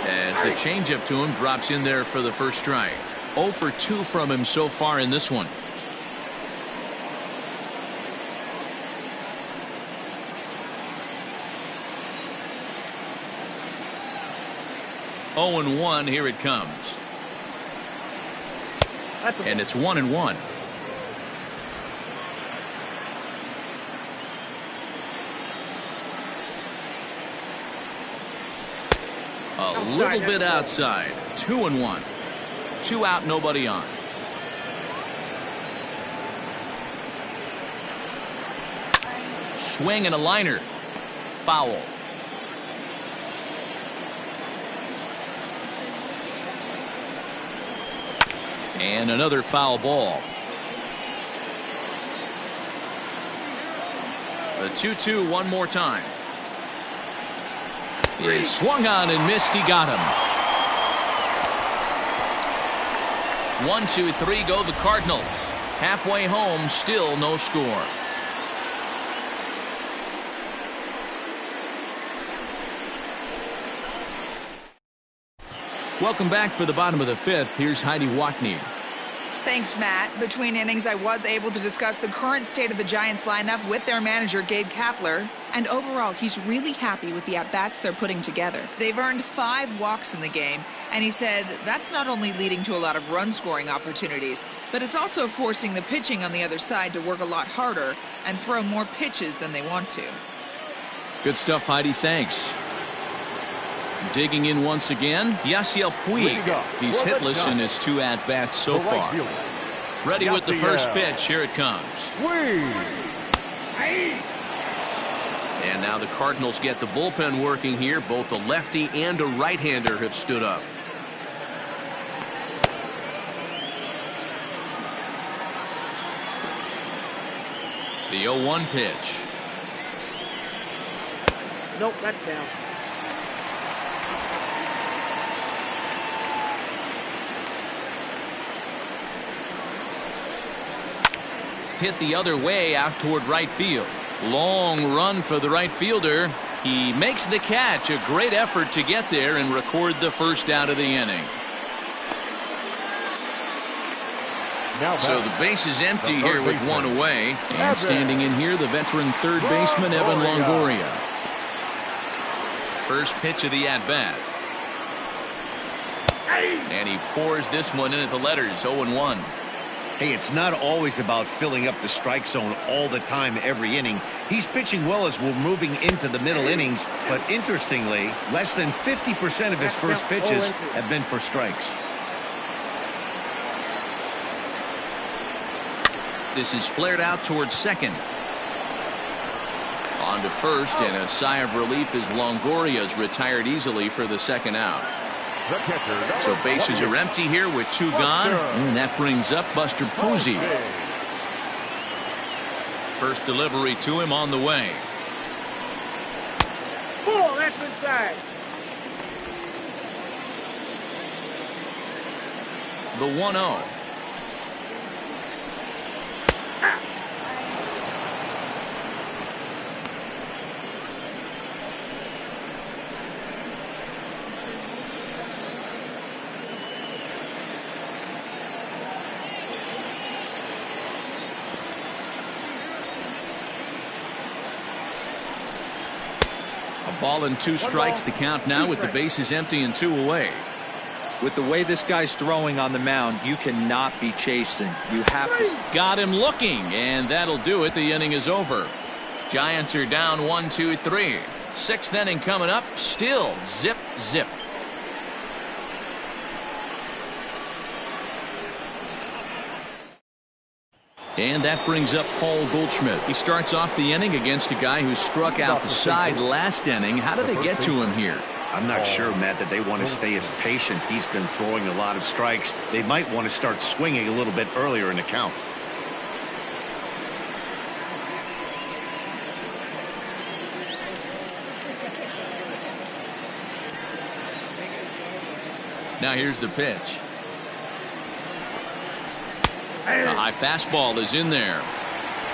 As the changeup to him drops in there for the first strike. 0 for 2 from him so far in this one. Oh and 1, here it comes. And it's 1-1. A little bit outside. 2-1. 2 out, nobody on. Swing and a liner. Foul. And another foul ball. The 2-2 one more time. He swung on and missed. He got him. 1, 2, 3 go the Cardinals. Halfway home, still no score. Welcome back for the bottom of the 5th. Here's Heidi Watney. Thanks, Matt. Between innings, I was able to discuss the current state of the Giants lineup with their manager, Gabe Kapler. And overall, he's really happy with the at-bats they're putting together. They've earned 5 walks in the game, and he said that's not only leading to a lot of run-scoring opportunities, but it's also forcing the pitching on the other side to work a lot harder and throw more pitches than they want to. Good stuff, Heidi. Thanks. Digging in once again, Yasiel Puig. He's hitless in his 2 at-bats so far. Ready with the first pitch. Here it comes. And now the Cardinals get the bullpen working here. Both a lefty and a right-hander have stood up. The 0-1 pitch. Nope, that's down. Hit the other way out toward right field. Long run for the right fielder. He makes the catch. A great effort to get there and record the first out of the inning. So the base is empty here with 1 away. And standing in here, the veteran third baseman, Evan Longoria. First pitch of the at-bat. And he pours this one in at the letters. 0-1. Hey, it's not always about filling up the strike zone all the time every inning. He's pitching well as we're moving into the middle innings, but interestingly, less than 50% of his first pitches have been for strikes. This is flared out towards second. On to first, and a sigh of relief as Longoria's retired easily for the second out. So bases are empty here with 2 gone, and that brings up Buster Posey. First delivery to him on the way. Oh, that's inside. The 1-0. Ball and 2 strikes, the count now with the bases empty and 2 away. With the way this guy's throwing on the mound, you cannot be chasing. You have to. Got him looking, and that'll do it. The inning is over. Giants are down 1, 2, 3. 6th inning coming up. Still zip, zip. And that brings up Paul Goldschmidt. He starts off the inning against a guy who struck out the side last inning. How did they get to him here? I'm not sure, Matt, that they want to stay as patient. He's been throwing a lot of strikes. They might want to start swinging a little bit earlier in the count. Now here's the pitch. A high fastball is in there.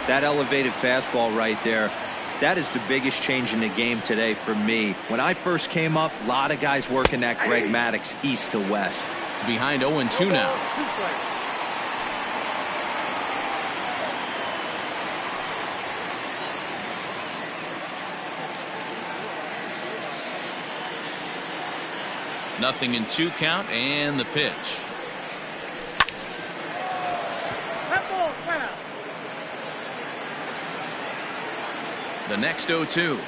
That elevated fastball right there, that is the biggest change in the game today for me. When I first came up, a lot of guys working that Greg Maddux east to west. Behind 0-2 now. Nothing in 2 count, and the pitch. The next 0-2.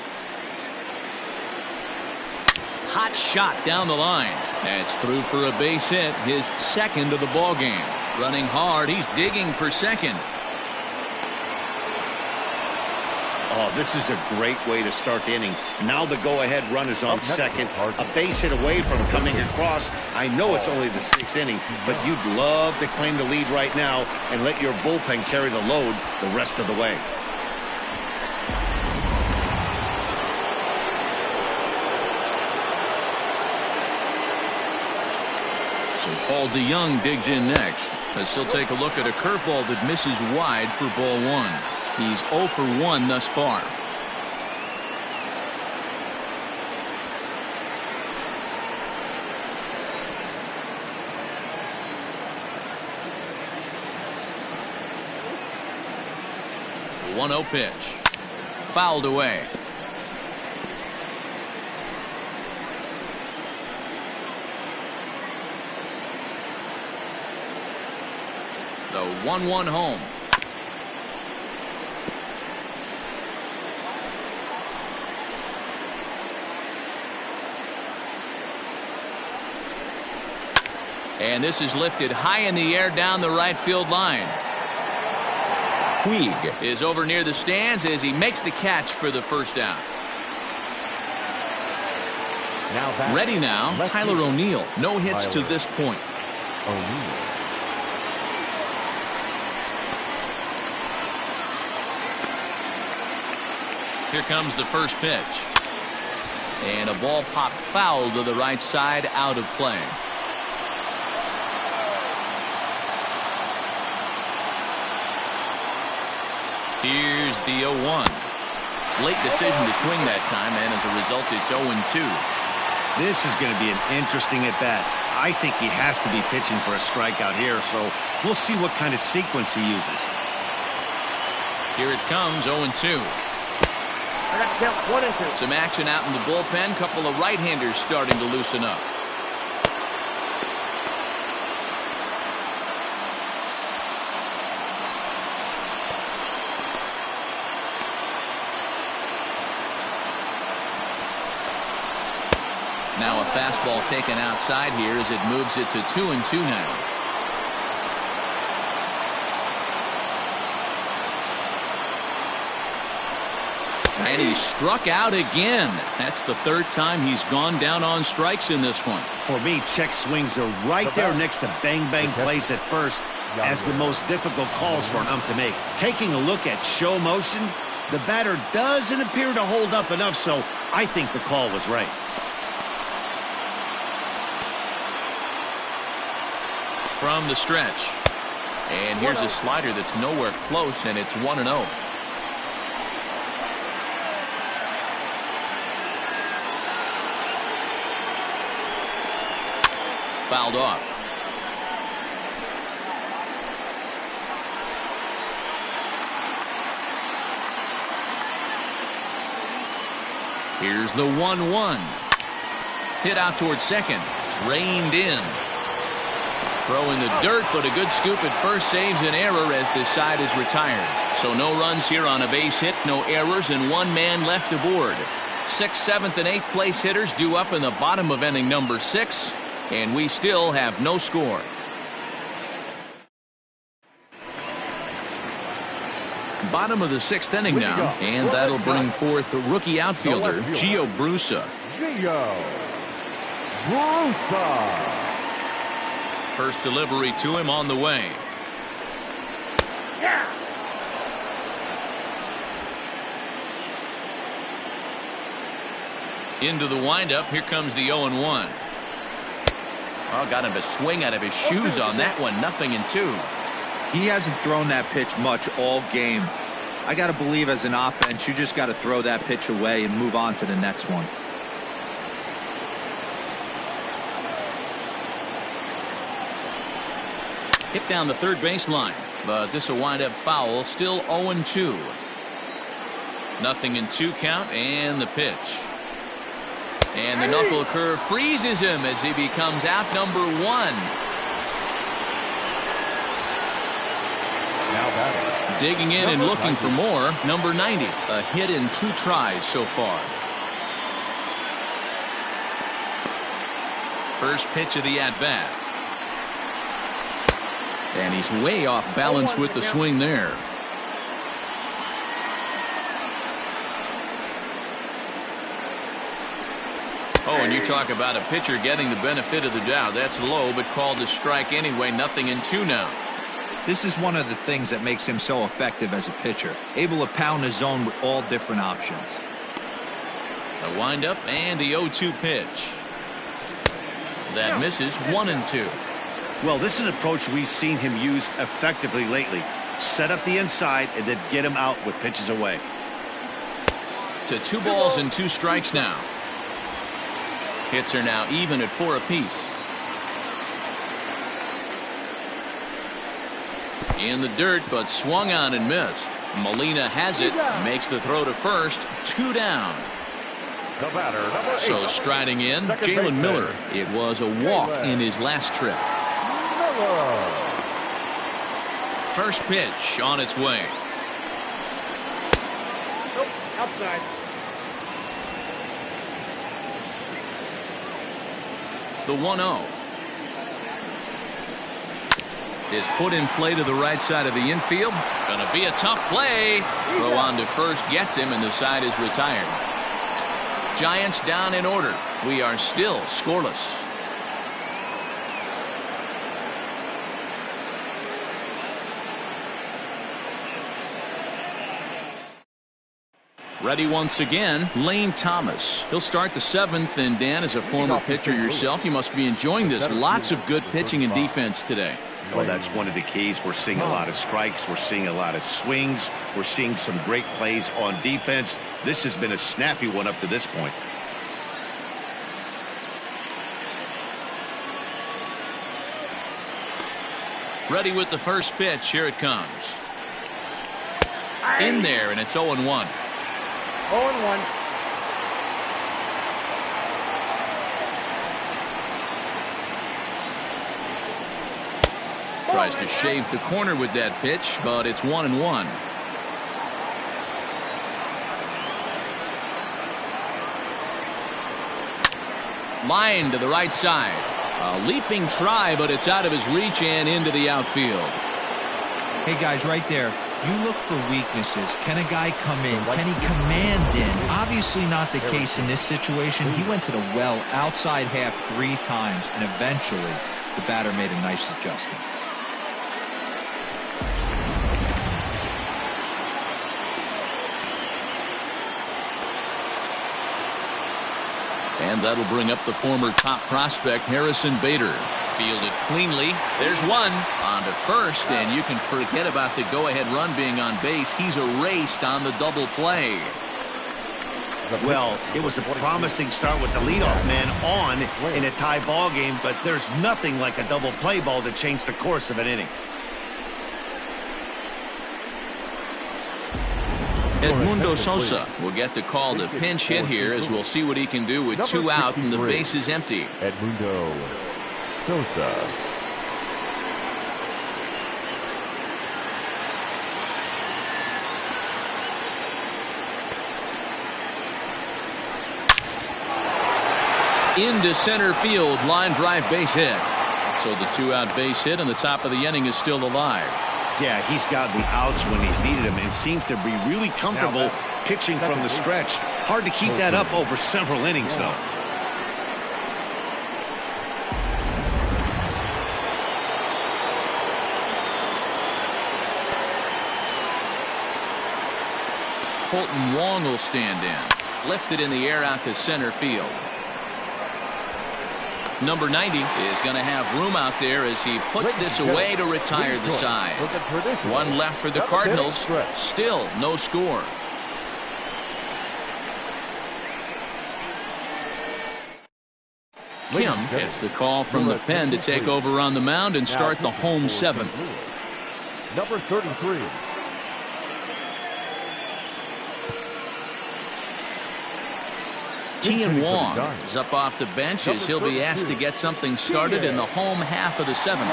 Hot shot down the line. That's through for a base hit, his second of the ball game. Running hard, he's digging for second. Oh, this is a great way to start the inning. Now the go-ahead run is on second. A base hit away from coming across. I know it's only the 6th inning, but you'd love to claim the lead right now and let your bullpen carry the load the rest of the way. So Paul DeYoung digs in next, as he'll take a look at a curveball that misses wide for ball 1. He's 0 for 1 thus far. The 1-0 pitch. Fouled away. The 1-1 home. And this is lifted high in the air down the right field line. Puig is over near the stands as he makes the catch for the first down. Ready now, Tyler O'Neill. No hits to this point. Here comes the first pitch. And a ball popped foul to the right side, out of play. Here's the 0-1. Late decision to swing that time, and as a result, it's 0-2. This is going to be an interesting at-bat. I think he has to be pitching for a strikeout here, so we'll see what kind of sequence he uses. Here it comes, 0-2. I got to count 1 and 2. Some action out in the bullpen. Couple of right-handers starting to loosen up. Now a fastball taken outside here as it moves it to 2-2 now. And he struck out again. That's the 3rd time he's gone down on strikes in this one. For me, check swings are right there next to bang-bang plays at first as the most difficult calls for an ump to make. Taking a look at show motion, the batter doesn't appear to hold up enough, so I think the call was right. From the stretch. And here's a slider that's nowhere close, and it's 1-0. Fouled off. Here's the 1-1. Hit out towards second. Reined in. Throw in the dirt, but a good scoop at first saves an error as this side is retired. So no runs here on a base hit, no errors, and 1 man left aboard. 6th, 7th, and 8th place hitters due up in the bottom of inning number 6, and we still have no score. Bottom of the 6th inning now, and that'll bring forth the rookie outfielder, Gio Brusa. Rusa. First delivery to him on the way. Yeah. Into the windup. Here comes the 0-1. Oh, got him to swing out of his shoes on that one. 0-2. He hasn't thrown that pitch much all game. I got to believe as an offense, you just got to throw that pitch away and move on to the next one. Hit down the third baseline, but this will wind up foul. Still 0-2. 0-2 count, and the pitch. And the knuckle curve freezes him as he becomes out number 1. Now batting. Digging in and looking for more, number 90. A hit in 2 tries so far. First pitch of the at-bat. And he's way off balance with the swing there. Oh, and you talk about a pitcher getting the benefit of the doubt. That's low, but called a strike anyway. 0-2 now. This is one of the things that makes him so effective as a pitcher. Able to pound the zone with all different options. The windup and the 0-2 pitch. That misses. 1-2. Well, this is an approach we've seen him use effectively lately. Set up the inside and then get him out with pitches away. To 2 balls and 2 strikes now. Hits are now even at 4 apiece. In the dirt, but swung on and missed. Molina has it, makes the throw to first. 2 down. The batter, number 8. So striding in, Jalen Miller. It was a walk in his last trip. First pitch on its way. Nope, outside. The 1-0 is put in play to the right side of the infield. Gonna be a tough play. Throw on to first gets him, and the side is retired. Giants down in order. We are still scoreless. Ready once again, Lane Thomas. He'll start the 7th, and Dan, as a former pitcher yourself, you must be enjoying this. Lots of good pitching and defense today. Well, that's one of the keys. We're seeing a lot of strikes. We're seeing a lot of swings. We're seeing some great plays on defense. This has been a snappy one up to this point. Ready with the first pitch. Here it comes. In there, and it's 0-1. 0-1. Tries to shave the corner with that pitch, but it's 1-1. Line to the right side. A leaping try, but it's out of his reach and into the outfield. Hey, guys, right there. You look for weaknesses. Can a guy come in? Can he command in? Obviously not the case in this situation. He went to the well outside half 3 times, and eventually the batter made a nice adjustment. And that'll bring up the former top prospect, Harrison Bader. Fielded cleanly. There's one on to first, and you can forget about the go-ahead run being on base. He's erased on the double play. Well, it was a promising start with the leadoff man on in a tie ball game, but there's nothing like a double play ball to change the course of an inning. Edmundo Sosa will get the call to pinch hit here, as we'll see what he can do with 2 out and the base is empty. Edmundo Sosa. Into center field, line drive base hit. So the 2-out base hit, and the top of the inning is still alive. Yeah, he's got the outs when he's needed them and seems to be really comfortable pitching from the stretch. Hard to keep that up over several innings, though. Colton Wong will stand in. Lifted in the air out to center field. Number 90 is going to have room out there as he puts this away to retire the side. One left for the Cardinals. Still no score. Kim gets the call from the pen to take over on the mound and start the home seventh. Number 33. Kian Wong is up off the bench as he'll be asked to get something started in the home half of the seventh.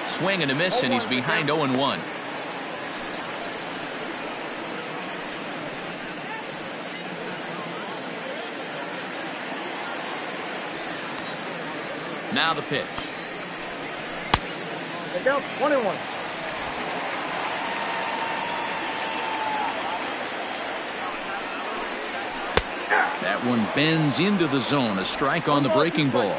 Swing and a miss, and he's behind 0-1. Now the pitch. Get down, 1-1. That one bends into the zone. A strike on the breaking ball.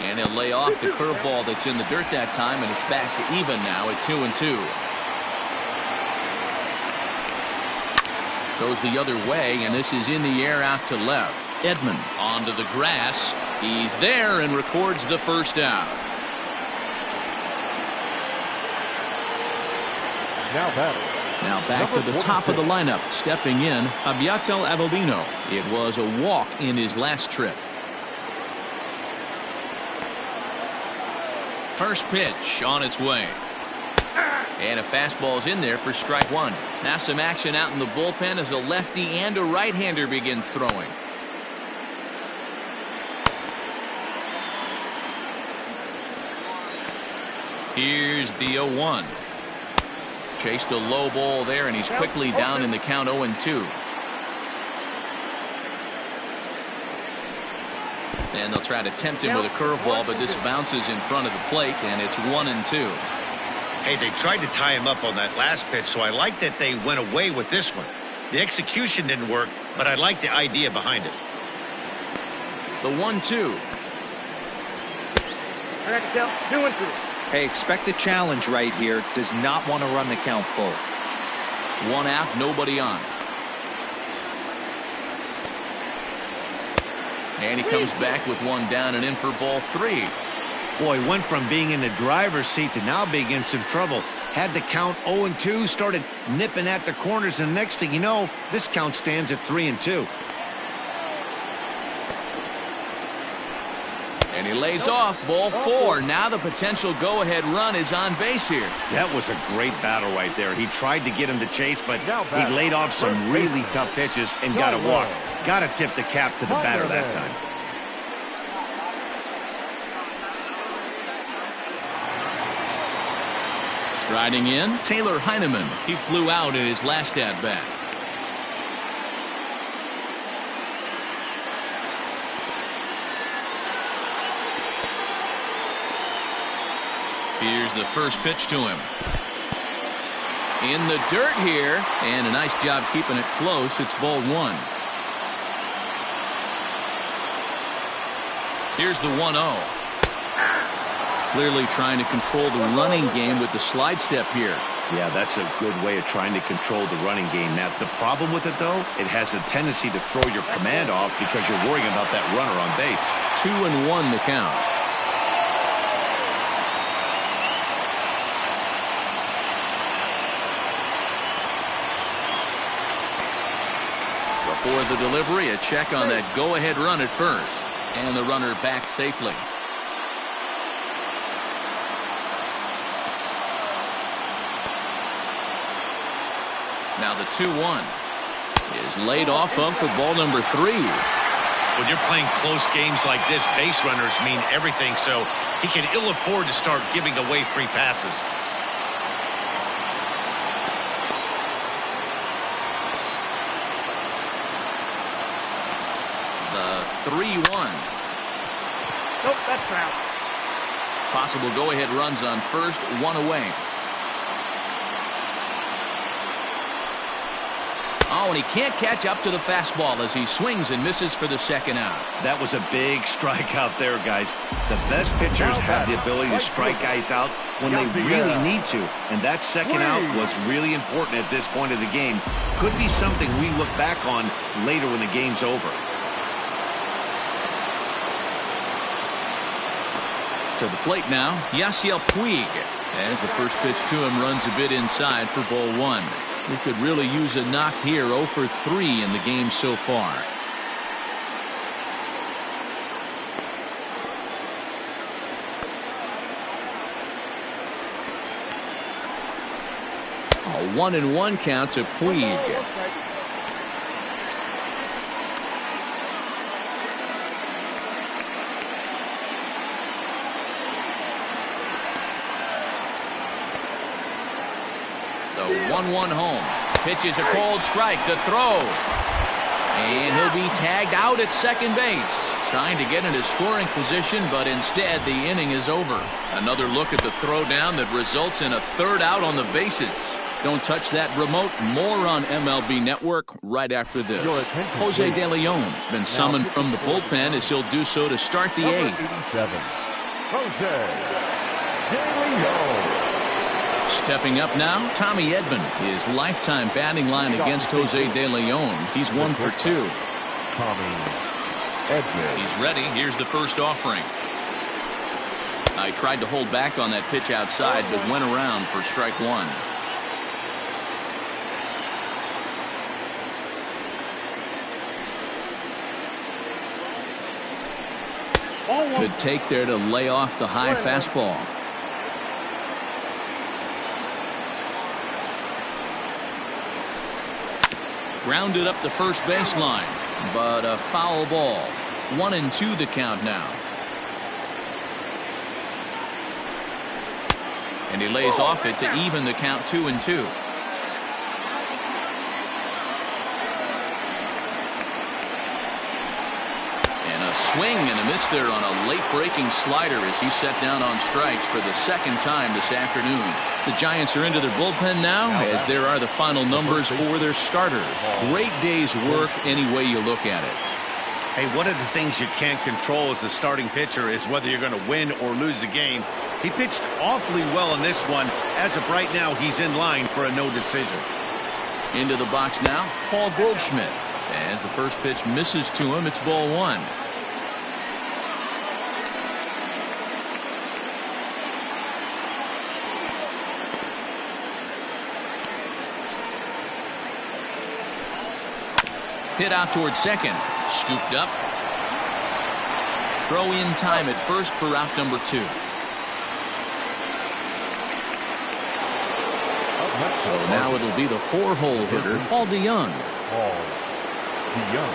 And he'll lay off the curveball that's in the dirt that time, and it's back to even now at 2-2. Goes the other way, and this is in the air out to left. Edman onto the grass. He's there and records the first out. Now back to the top of the lineup. Stepping in, Abiatel Avellino. It was a walk in his last trip. First pitch on its way. And a fastball's in there for strike one. Now some action out in the bullpen as a lefty and a right-hander begin throwing. Here's the 0-1. Chased a low ball there, and he's quickly down in the count 0-2. And they'll try to tempt him with a curveball, but this bounces in front of the plate, and it's 1-2. Hey, they tried to tie him up on that last pitch, so I like that they went away with this one. The execution didn't work, but I like the idea behind it. The 1-2. I got to count 2-2. Hey, expect a challenge right here. Does not want to run the count full. One out, nobody on. And he comes back with one down and in for ball three. Boy, went from being in the driver's seat to now being in some trouble. Had the count 0-2, started nipping at the corners, and next thing you know, this count stands at 3-2. And he lays off ball four. Now the potential go-ahead run is on base here. That was a great battle right there. He tried to get him to chase, but he laid off some really tough pitches and got a walk. Got to tip the cap to the batter that time. Striding in, Taylor Heineman. He flew out in his last at-bat. Here's the first pitch to him. In the dirt here, and a nice job keeping it close. It's ball one. Here's the 1-0. Clearly trying to control the running game with the slide step here. Yeah, that's a good way of trying to control the running game. Now, the problem with it, though, it has a tendency to throw your command off because you're worrying about that runner on base. 2-1 the count. Before the delivery, a check on that go-ahead run at first. And the runner back safely. Now the 2-1 is laid off of for ball number 3. When you're playing close games like this, base runners mean everything, so he can ill afford to start giving away free passes. The 3-1. Nope, that's foul. Possible go-ahead runs on first, one away. Oh, and he can't catch up to the fastball as he swings and misses for the second out. That was a big strikeout there, guys. The best pitchers have the ability to strike guys out when they really need to. And that second out was really important at this point of the game. Could be something we look back on later when the game's over. To the plate now, Yasiel Puig. As the first pitch to him runs a bit inside for ball one. We could really use a knock here. 0 for 3 in the game so far. A 1-1 count to Puig. The 1-1 home. Pitches a cold strike. The throw. And he'll be tagged out at second base. Trying to get into scoring position, but instead the inning is over. Another look at the throw down that results in a third out on the bases. Don't touch that remote. More on MLB Network right after this. Jose De Leon has been summoned from the bullpen as he'll do so to start the eighth. Jose De Leon. Stepping up now, Tommy Edman. His lifetime batting line against Jose De Leon. He's 1 for 2. Tommy Edman. He's ready. Here's the first offering. I tried to hold back on that pitch outside, but went around for strike one. Good take there to lay off the high fastball. Grounded up the first baseline, but a foul ball. 1-2 the count now. And he lays off it to even the count 2-2. And a swing and a miss there on a late breaking slider as he set down on strikes for the second time this afternoon. The Giants are into their bullpen now, as there are the final numbers for their starter. Great day's work any way you look at it. Hey, one of the things you can't control as a starting pitcher is whether you're going to win or lose the game. He pitched awfully well in this one. As of right now, he's in line for a no decision. Into the box now, Paul Goldschmidt. As the first pitch misses to him, it's ball one. Hit out towards second. Scooped up. Throw in time at first for out number 2. So now it'll be the 4-hole hitter, Paul DeYoung. Paul DeYoung.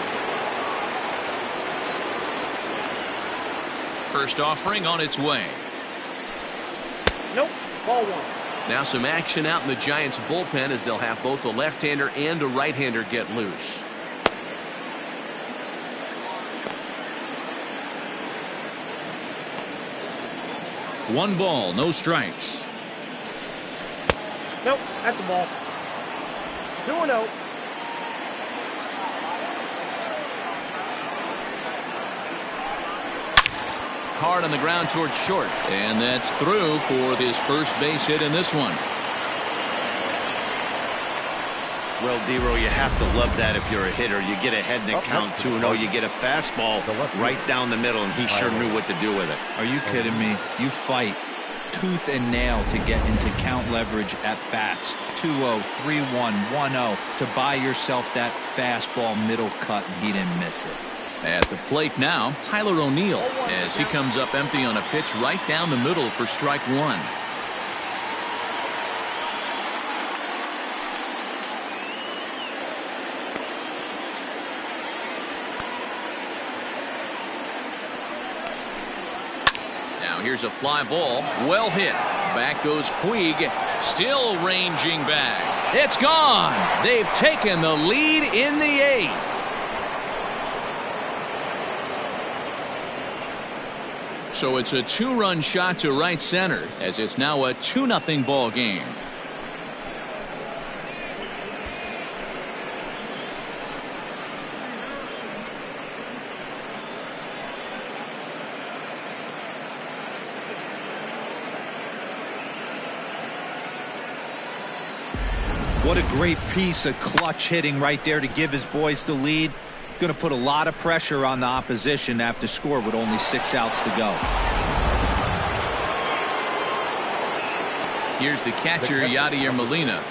First offering on its way. Nope. Ball one. Now some action out in the Giants bullpen as they'll have both a left-hander and a right-hander get loose. One ball, no strikes. Nope. At the ball. 2-0. Hard on the ground towards short. And that's through for his first base hit in this one. Well, Dero, you have to love that if you're a hitter. You get ahead in the count 2-0. You get a fastball right down the middle, and he sure knew what to do with it. Are you kidding me? You fight tooth and nail to get into count leverage at bats. 2-0, 3-1, 1-0 to buy yourself that fastball middle cut, and he didn't miss it. At the plate now, Tyler O'Neill as he comes up empty on a pitch right down the middle for strike one. Now here's a fly ball, well hit. Back goes Puig, still ranging back. It's gone. They've taken the lead in the eighth. So it's a 2-run shot to right center as it's now a 2-0 ball game. What a great piece of clutch hitting right there to give his boys the lead. Going to put a lot of pressure on the opposition to have to score with only 6 outs to go. Here's the catcher, Yadier Molina.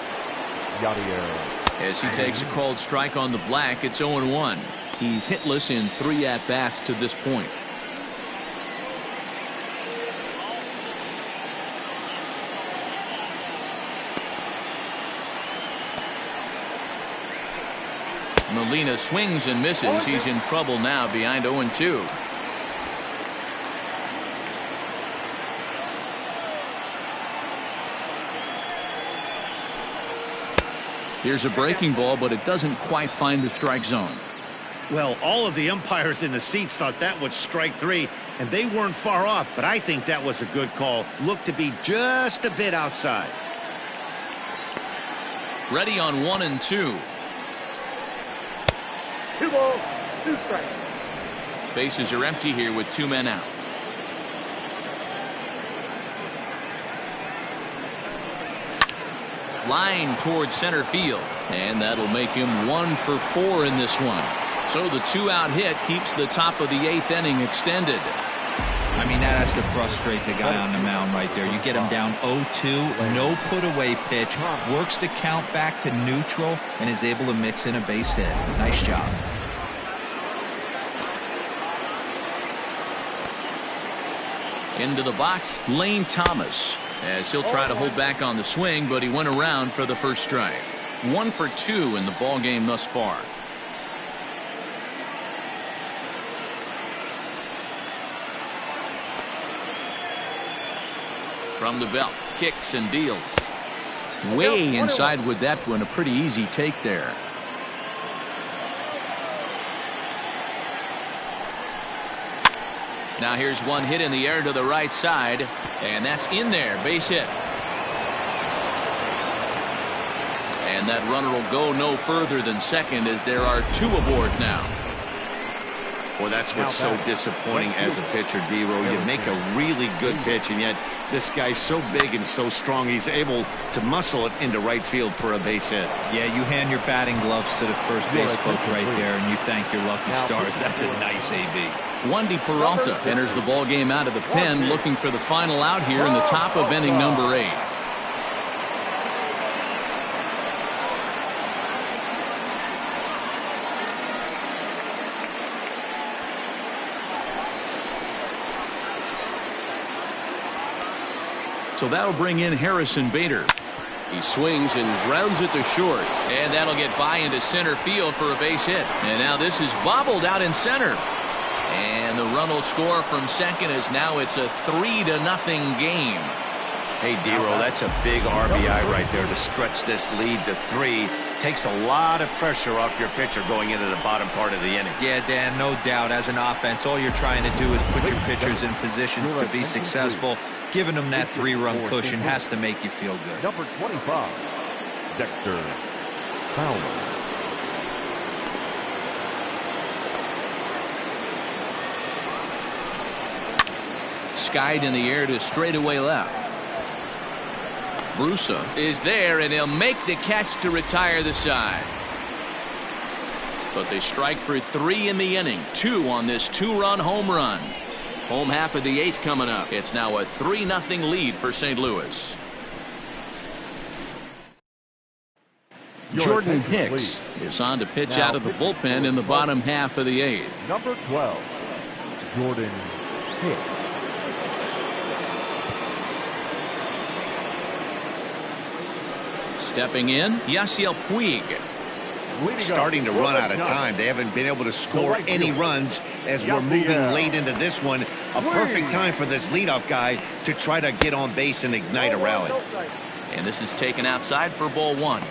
As he takes a called strike on the black, it's 0-1. He's hitless in 3 at-bats to this point. Molina swings and misses. He's in trouble now behind 0-2. Here's a breaking ball, but it doesn't quite find the strike zone. Well, all of the umpires in the seats thought that was strike 3, and they weren't far off, but I think that was a good call. Looked to be just a bit outside. Ready on 1-2. 2 balls, 2 strikes. Bases are empty here with 2 men out. Line towards center field, and that'll make him 1 for 4 in this one. So the 2-out hit keeps the top of the 8th inning extended. I mean, that has to frustrate the guy on the mound right there. You get him down 0-2, no put-away pitch, works the count back to neutral, and is able to mix in a base hit. Nice job. Into the box, Lane Thomas, as he'll try to hold back on the swing, but he went around for the first strike. 1 for 2 in the ball game thus far. From the belt, kicks and deals. Way inside with that one, a pretty easy take there. Now here's one hit in the air to the right side, and that's in there, base hit. And that runner will go no further than second as there are 2 aboard now. Well, that's what's so disappointing as a pitcher, D-Row. You make a really good pitch, and yet this guy's so big and so strong, he's able to muscle it into right field for a base hit. Yeah, you hand your batting gloves to the first base coach right there, and you thank your lucky stars. That's a nice AB. Wandy Peralta enters the ball game out of the pen, looking for the final out here in the top of inning number 8. So that'll bring in Harrison Bader. He swings and grounds it to short, and that'll get by into center field for a base hit. And now this is bobbled out in center. And the run will score from second as now it's a 3-0 game. Hey, D-Row, that's a big RBI right there to stretch this lead to 3. Takes a lot of pressure off your pitcher going into the bottom part of the inning. Yeah, Dan, no doubt. As an offense, all you're trying to do is put your pitchers in positions to be successful. Giving them that 3-run cushion has to make you feel good. Number 25, Dexter Fowler. Skied in the air to straightaway left. Brusa is there, and he'll make the catch to retire the side. But they strike for 3 in the inning. 2 on this 2-run home run. Home half of the 8th coming up. It's now a 3-0 lead for St. Louis. Jordan Hicks is on to pitch out of the bullpen in the bottom half of the 8th. Number 12, Jordan Hicks. Stepping in, Yasiel Puig. Starting to run out of time. They haven't been able to score any runs as we're moving late into this one. A perfect time for this leadoff guy to try to get on base and ignite a rally. And this is taken outside for ball 1.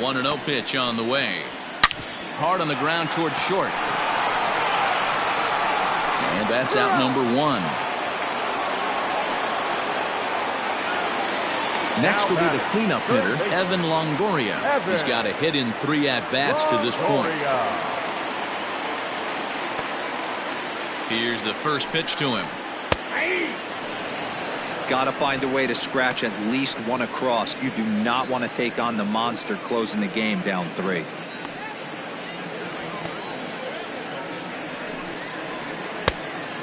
One 1-0 pitch on the way. Hard on the ground towards short. And that's out number 1. Next will be the cleanup hitter, Evan Longoria. He's got a hit in 3 at-bats to this point. Here's the first pitch to him. Got to find a way to scratch at least one across. You do not want to take on the monster closing the game down 3.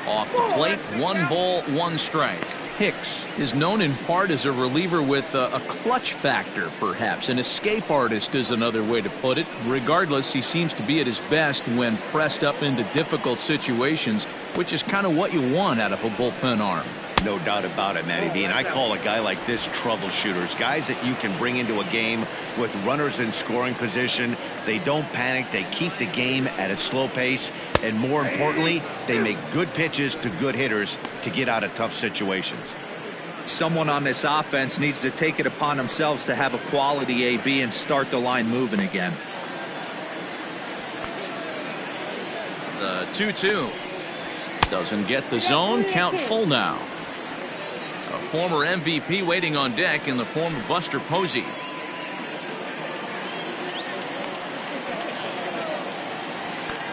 Off the plate, 1 ball, 1 strike. Hicks is known in part as a reliever with a clutch factor, perhaps. An escape artist is another way to put it. Regardless, he seems to be at his best when pressed up into difficult situations, which is kind of what you want out of a bullpen arm. No doubt about it, Matty B. And I call a guy like this troubleshooters. Guys that you can bring into a game with runners in scoring position. They don't panic. They keep the game at a slow pace. And more importantly, they make good pitches to good hitters to get out of tough situations. Someone on this offense needs to take it upon themselves to have a quality AB and start the line moving again. The 2-2. Doesn't get the zone. Count full now. A former MVP waiting on deck in the form of Buster Posey.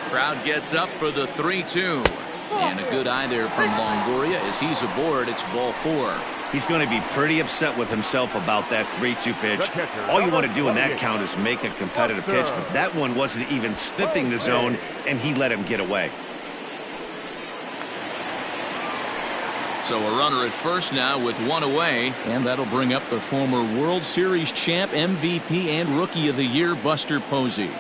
Crowd gets up for the 3-2. And a good eye there from Longoria as he's aboard. It's ball 4. He's going to be pretty upset with himself about that 3-2 pitch. All you want to do in that count is make a competitive pitch, but that one wasn't even sniffing the zone, and he let him get away. So a runner at first now with 1 away, and that'll bring up the former World Series champ, MVP, and Rookie of the Year, Buster Posey.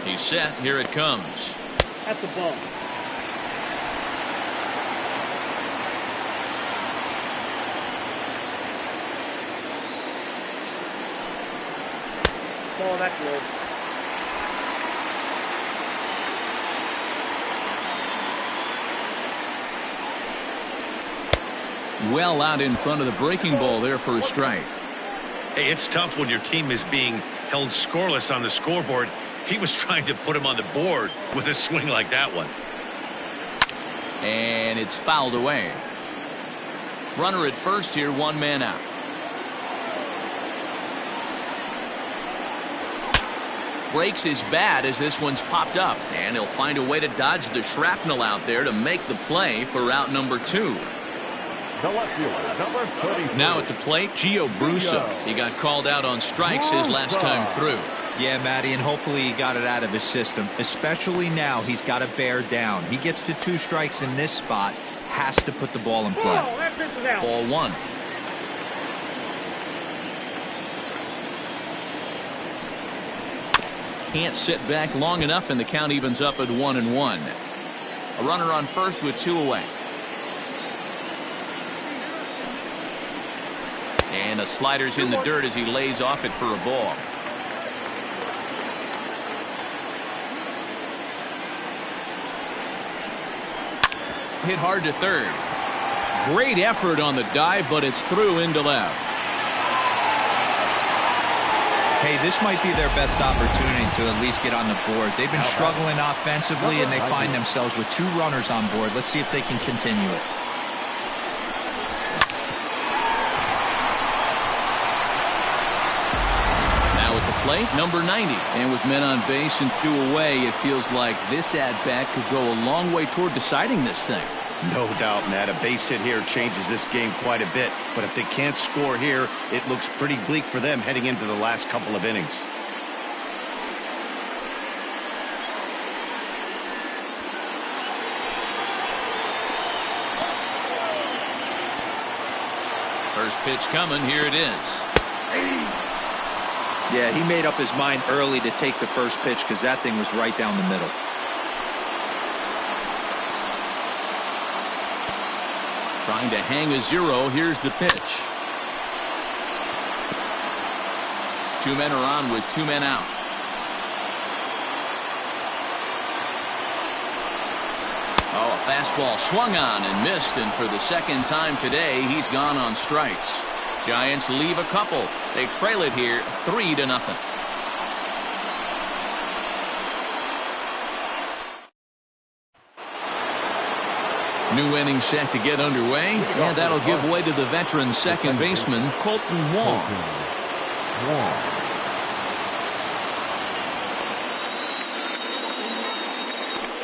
He's set. Here it comes. That's the ball. Oh, that's good. Well out in front of the breaking ball there for a strike. Hey, it's tough when your team is being held scoreless on the scoreboard. He was trying to put him on the board with a swing like that one. And it's fouled away. Runner at first here, 1 man out. Breaks his bat as this one's popped up, and he'll find a way to dodge the shrapnel out there to make the play for out number 2. The left fielder, number 33. Now at the plate, Gio Brusa. He got called out on strikes his last time through. Yeah, Matty, and hopefully he got it out of his system. Especially now, he's got to bear down. He gets the 2 strikes in this spot, has to put the ball in play. Ball 1. Can't sit back long enough, and the count evens up at 1-1. A runner on first with 2 away. And a slider's in the dirt as he lays off it for a ball. Hit hard to third. Great effort on the dive, but it's through into left. Hey, this might be their best opportunity to at least get on the board. They've been struggling offensively, and they find themselves with 2 runners on board. Let's see if they can continue it. Plate number 90, and with men on base and 2 away, it feels like this at-bat could go a long way toward deciding this thing. No doubt, Matt. A base hit here changes this game quite a bit, but if they can't score here, it looks pretty bleak for them heading into the last couple of innings. First pitch coming. Here it is. Yeah, he made up his mind early to take the first pitch because that thing was right down the middle. Trying to hang a 0. Here's the pitch. 2 men are on with 2 men out. Oh, a fastball swung on and missed, and for the second time today, he's gone on strikes. Giants leave a couple. They trail it here 3-0. New inning set to get underway, and that'll give way to the veteran second baseman, Colton Wong.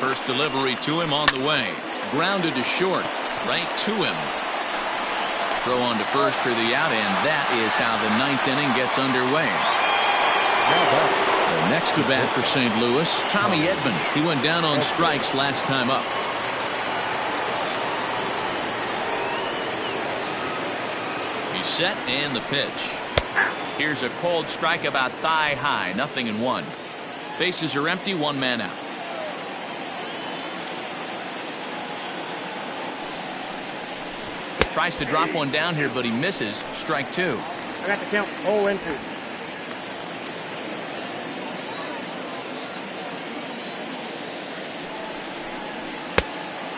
First delivery to him on the way. Grounded to short. Right to him. Throw on to first for the out, and that is how the ninth inning gets underway. The next to bat for St. Louis, Tommy Edman. He went down on strikes last time up. He's set and the pitch. Here's a cold strike about thigh high. 0-1. Bases are empty. One man out. Tries to drop one down here, but he misses. Strike two. I got the count. 0-2.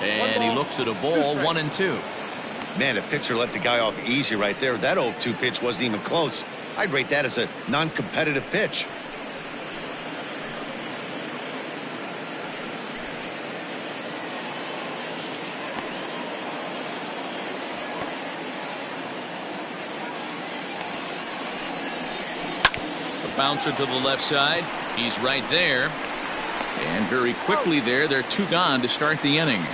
And he looks at a ball. 1-2. Man, the pitcher let the guy off easy right there. That 0-2 pitch wasn't even close. I'd rate that as a non-competitive pitch. Bouncer to the left side. He's right there. And very quickly there, they're two gone to start the inning.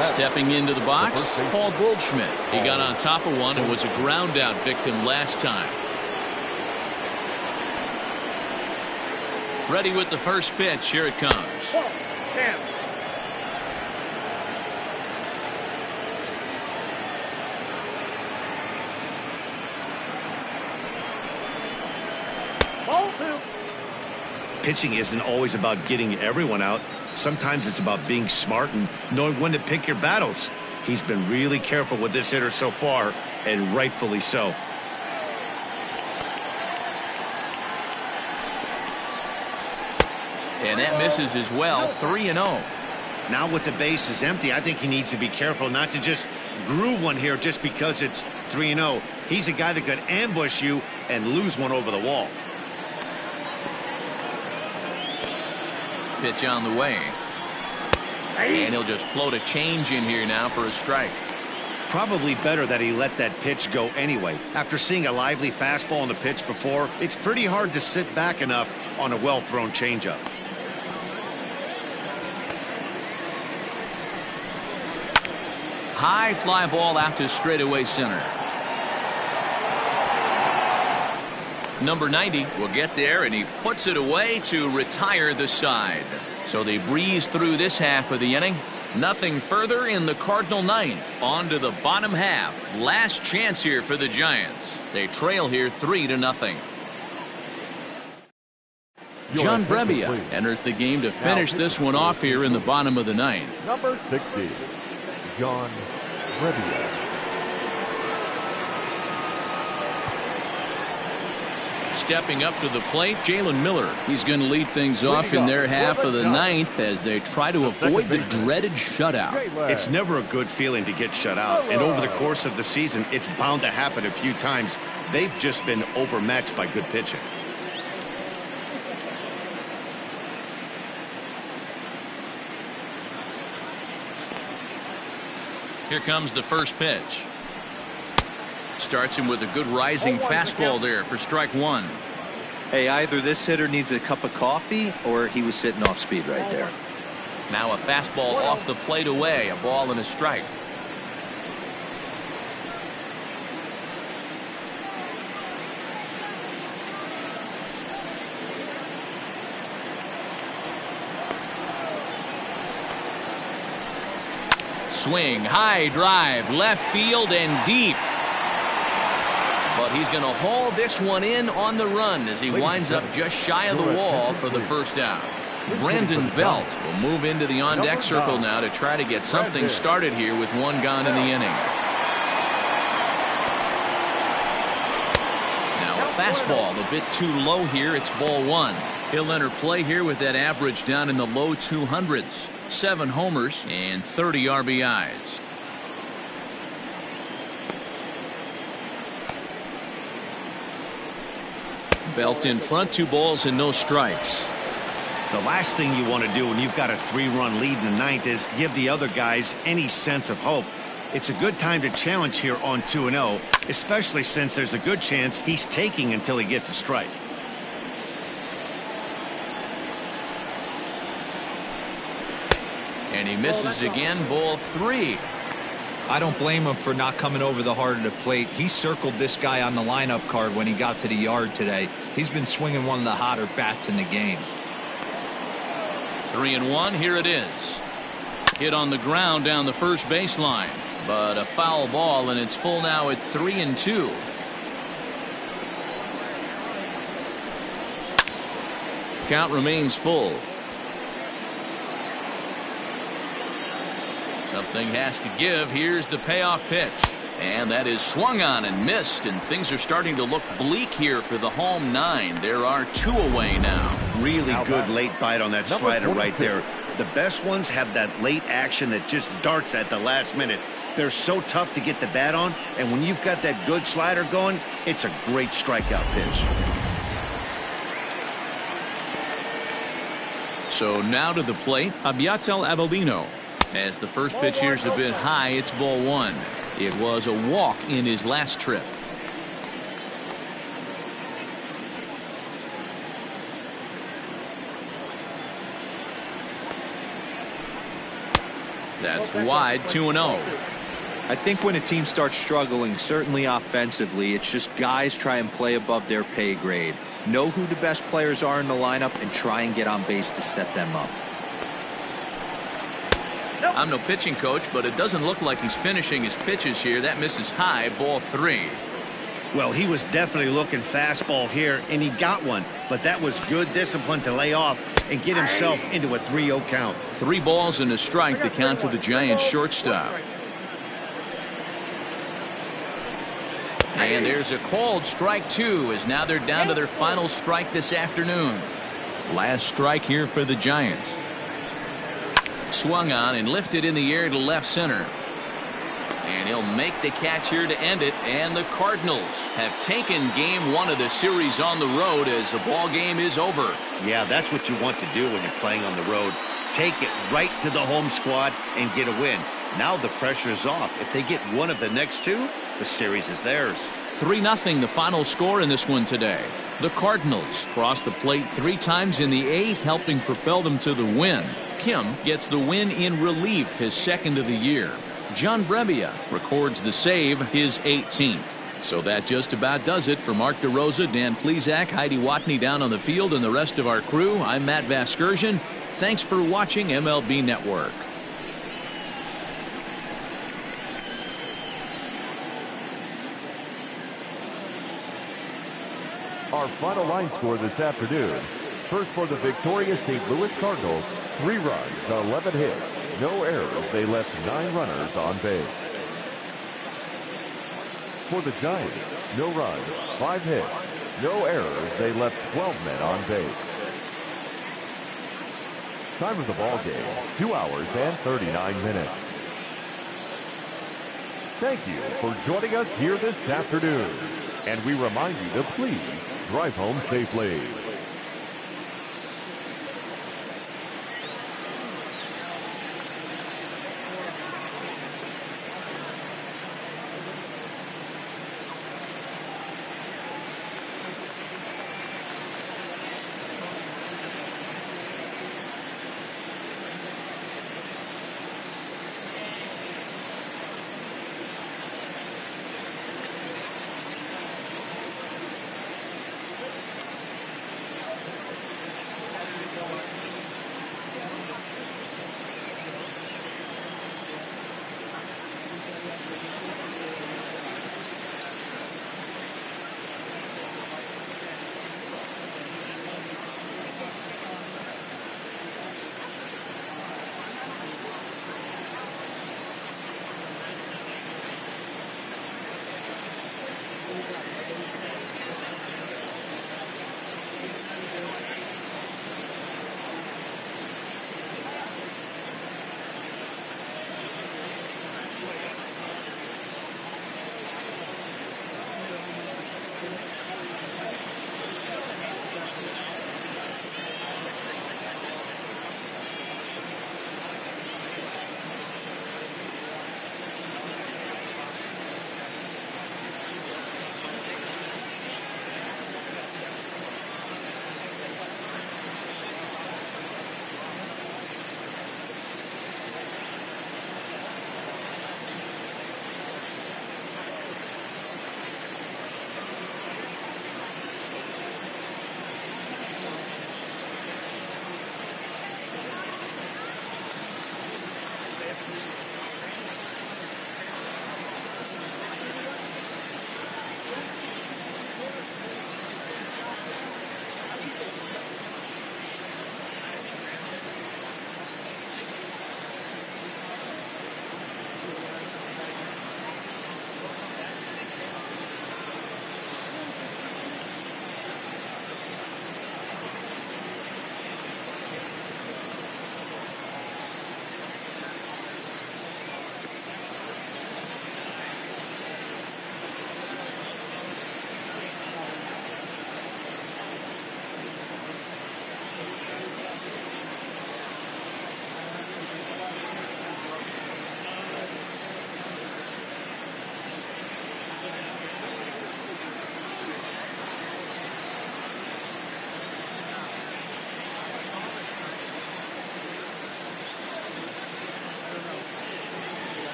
Stepping into the box, Paul Goldschmidt. He got on top of one and was a ground out victim last time. Ready with the first pitch. Here it comes. 10. Pitching isn't always about getting everyone out. Sometimes it's about being smart and knowing when to pick your battles. He's been really careful with this hitter so far, and rightfully so. And that misses as well. 3-0. Now with the bases empty, I think he needs to be careful not to just groove one here just because it's 3-0. He's a guy that could ambush you and lose one over the wall. Pitch on the way. And he'll just float a change in here now for a strike. Probably better that he let that pitch go anyway. After seeing a lively fastball on the pitch before, it's pretty hard to sit back enough on a well-thrown changeup. High fly ball out to straightaway center. Number 90 will get there, and he puts it away to retire the side. So they breeze through this half of the inning. Nothing further in the Cardinal ninth. On to the bottom half. Last chance here for the Giants. They trail here 3-0. John Brebbia enters the game to finish this one off here in the bottom of the ninth. Number 60, John Brebbia. Stepping up to the plate, Jalen Miller. He's going to lead things off in their half of the ninth as they try to avoid the dreaded shutout. It's never a good feeling to get shut out, and over the course of the season, it's bound to happen a few times. They've just been overmatched by good pitching. Here comes the first pitch. Starts him with a good rising fastball there for strike one. Hey, either this hitter needs a cup of coffee or he was sitting off speed right there. Now a fastball off the plate away. A ball and a strike. Swing, high drive, left field and deep. But he's going to haul this one in on the run as he winds up just shy of the wall for the first out. Brandon Belt will move into the on-deck circle now to try to get something started here with one gone in the inning. Now a fastball a bit too low here. It's ball one. He'll enter play here with that average down in the low 200s. 7 homers and 30 RBIs. Belt in front, 2 balls and no strikes. The last thing you want to do when you've got a 3-run lead in the ninth is give the other guys any sense of hope. It's a good time to challenge here on 2-0, especially since there's a good chance he's taking until he gets a strike. misses again. Ball 3. I don't blame him for not coming over the heart of the plate. He circled this guy on the lineup card when he got to the yard today. He's been swinging one of the hotter bats in the game. 3-1. Here it is. Hit on the ground down the first baseline, but a foul ball, and it's full now at 3-2. Count remains full. Something has to give. Here's the payoff pitch, and that is swung on and missed, and things are starting to look bleak here for the home 9. There are 2 away now. Really good late bite on that slider right there. The best ones have that late action that just darts at the last minute. They're so tough to get the bat on, and when you've got that good slider going, it's a great strikeout pitch. So now to the plate, Abiatel Avellino. As the first pitch here's a bit high, it's ball 1. It was a walk in his last trip. That's wide, 2-0. I think when a team starts struggling, certainly offensively, it's just guys try and play above their pay grade. Know who the best players are in the lineup and try and get on base to set them up. I'm no pitching coach, but it doesn't look like he's finishing his pitches here. That misses high, ball 3. Well, he was definitely looking fastball here, and he got one. But that was good discipline to lay off and get himself into a 3-0 count. 3 balls and a strike to count to the Giants shortstop. And there's a called strike 2, as now they're down to their final strike this afternoon. Last strike here for the Giants. Swung on and lifted in the air to left center. And he'll make the catch here to end it. And the Cardinals have taken game 1 of the series on the road as the ball game is over. Yeah, that's what you want to do when you're playing on the road. Take it right to the home squad and get a win. Now the pressure is off. If they get one of the next 2, the series is theirs. 3-0 the final score in this one today. The Cardinals crossed the plate 3 times in the 8th, helping propel them to the win. Kim gets the win in relief, his 2nd of the year. John Brebbia records the save, his 18th. So that just about does it for Mark DeRosa, Dan Plesac, Heidi Watney down on the field, and the rest of our crew. I'm Matt Vasgersian. Thanks for watching MLB Network. Our final line score this afternoon. First for the victorious St. Louis Cardinals, 3 runs, 11 hits, no errors. They left 9 runners on base. For the Giants, no runs, 5 hits, no errors. They left 12 men on base. Time of the ball game, 2 hours and 39 minutes. Thank you for joining us here this afternoon. And we remind you to please drive home safely.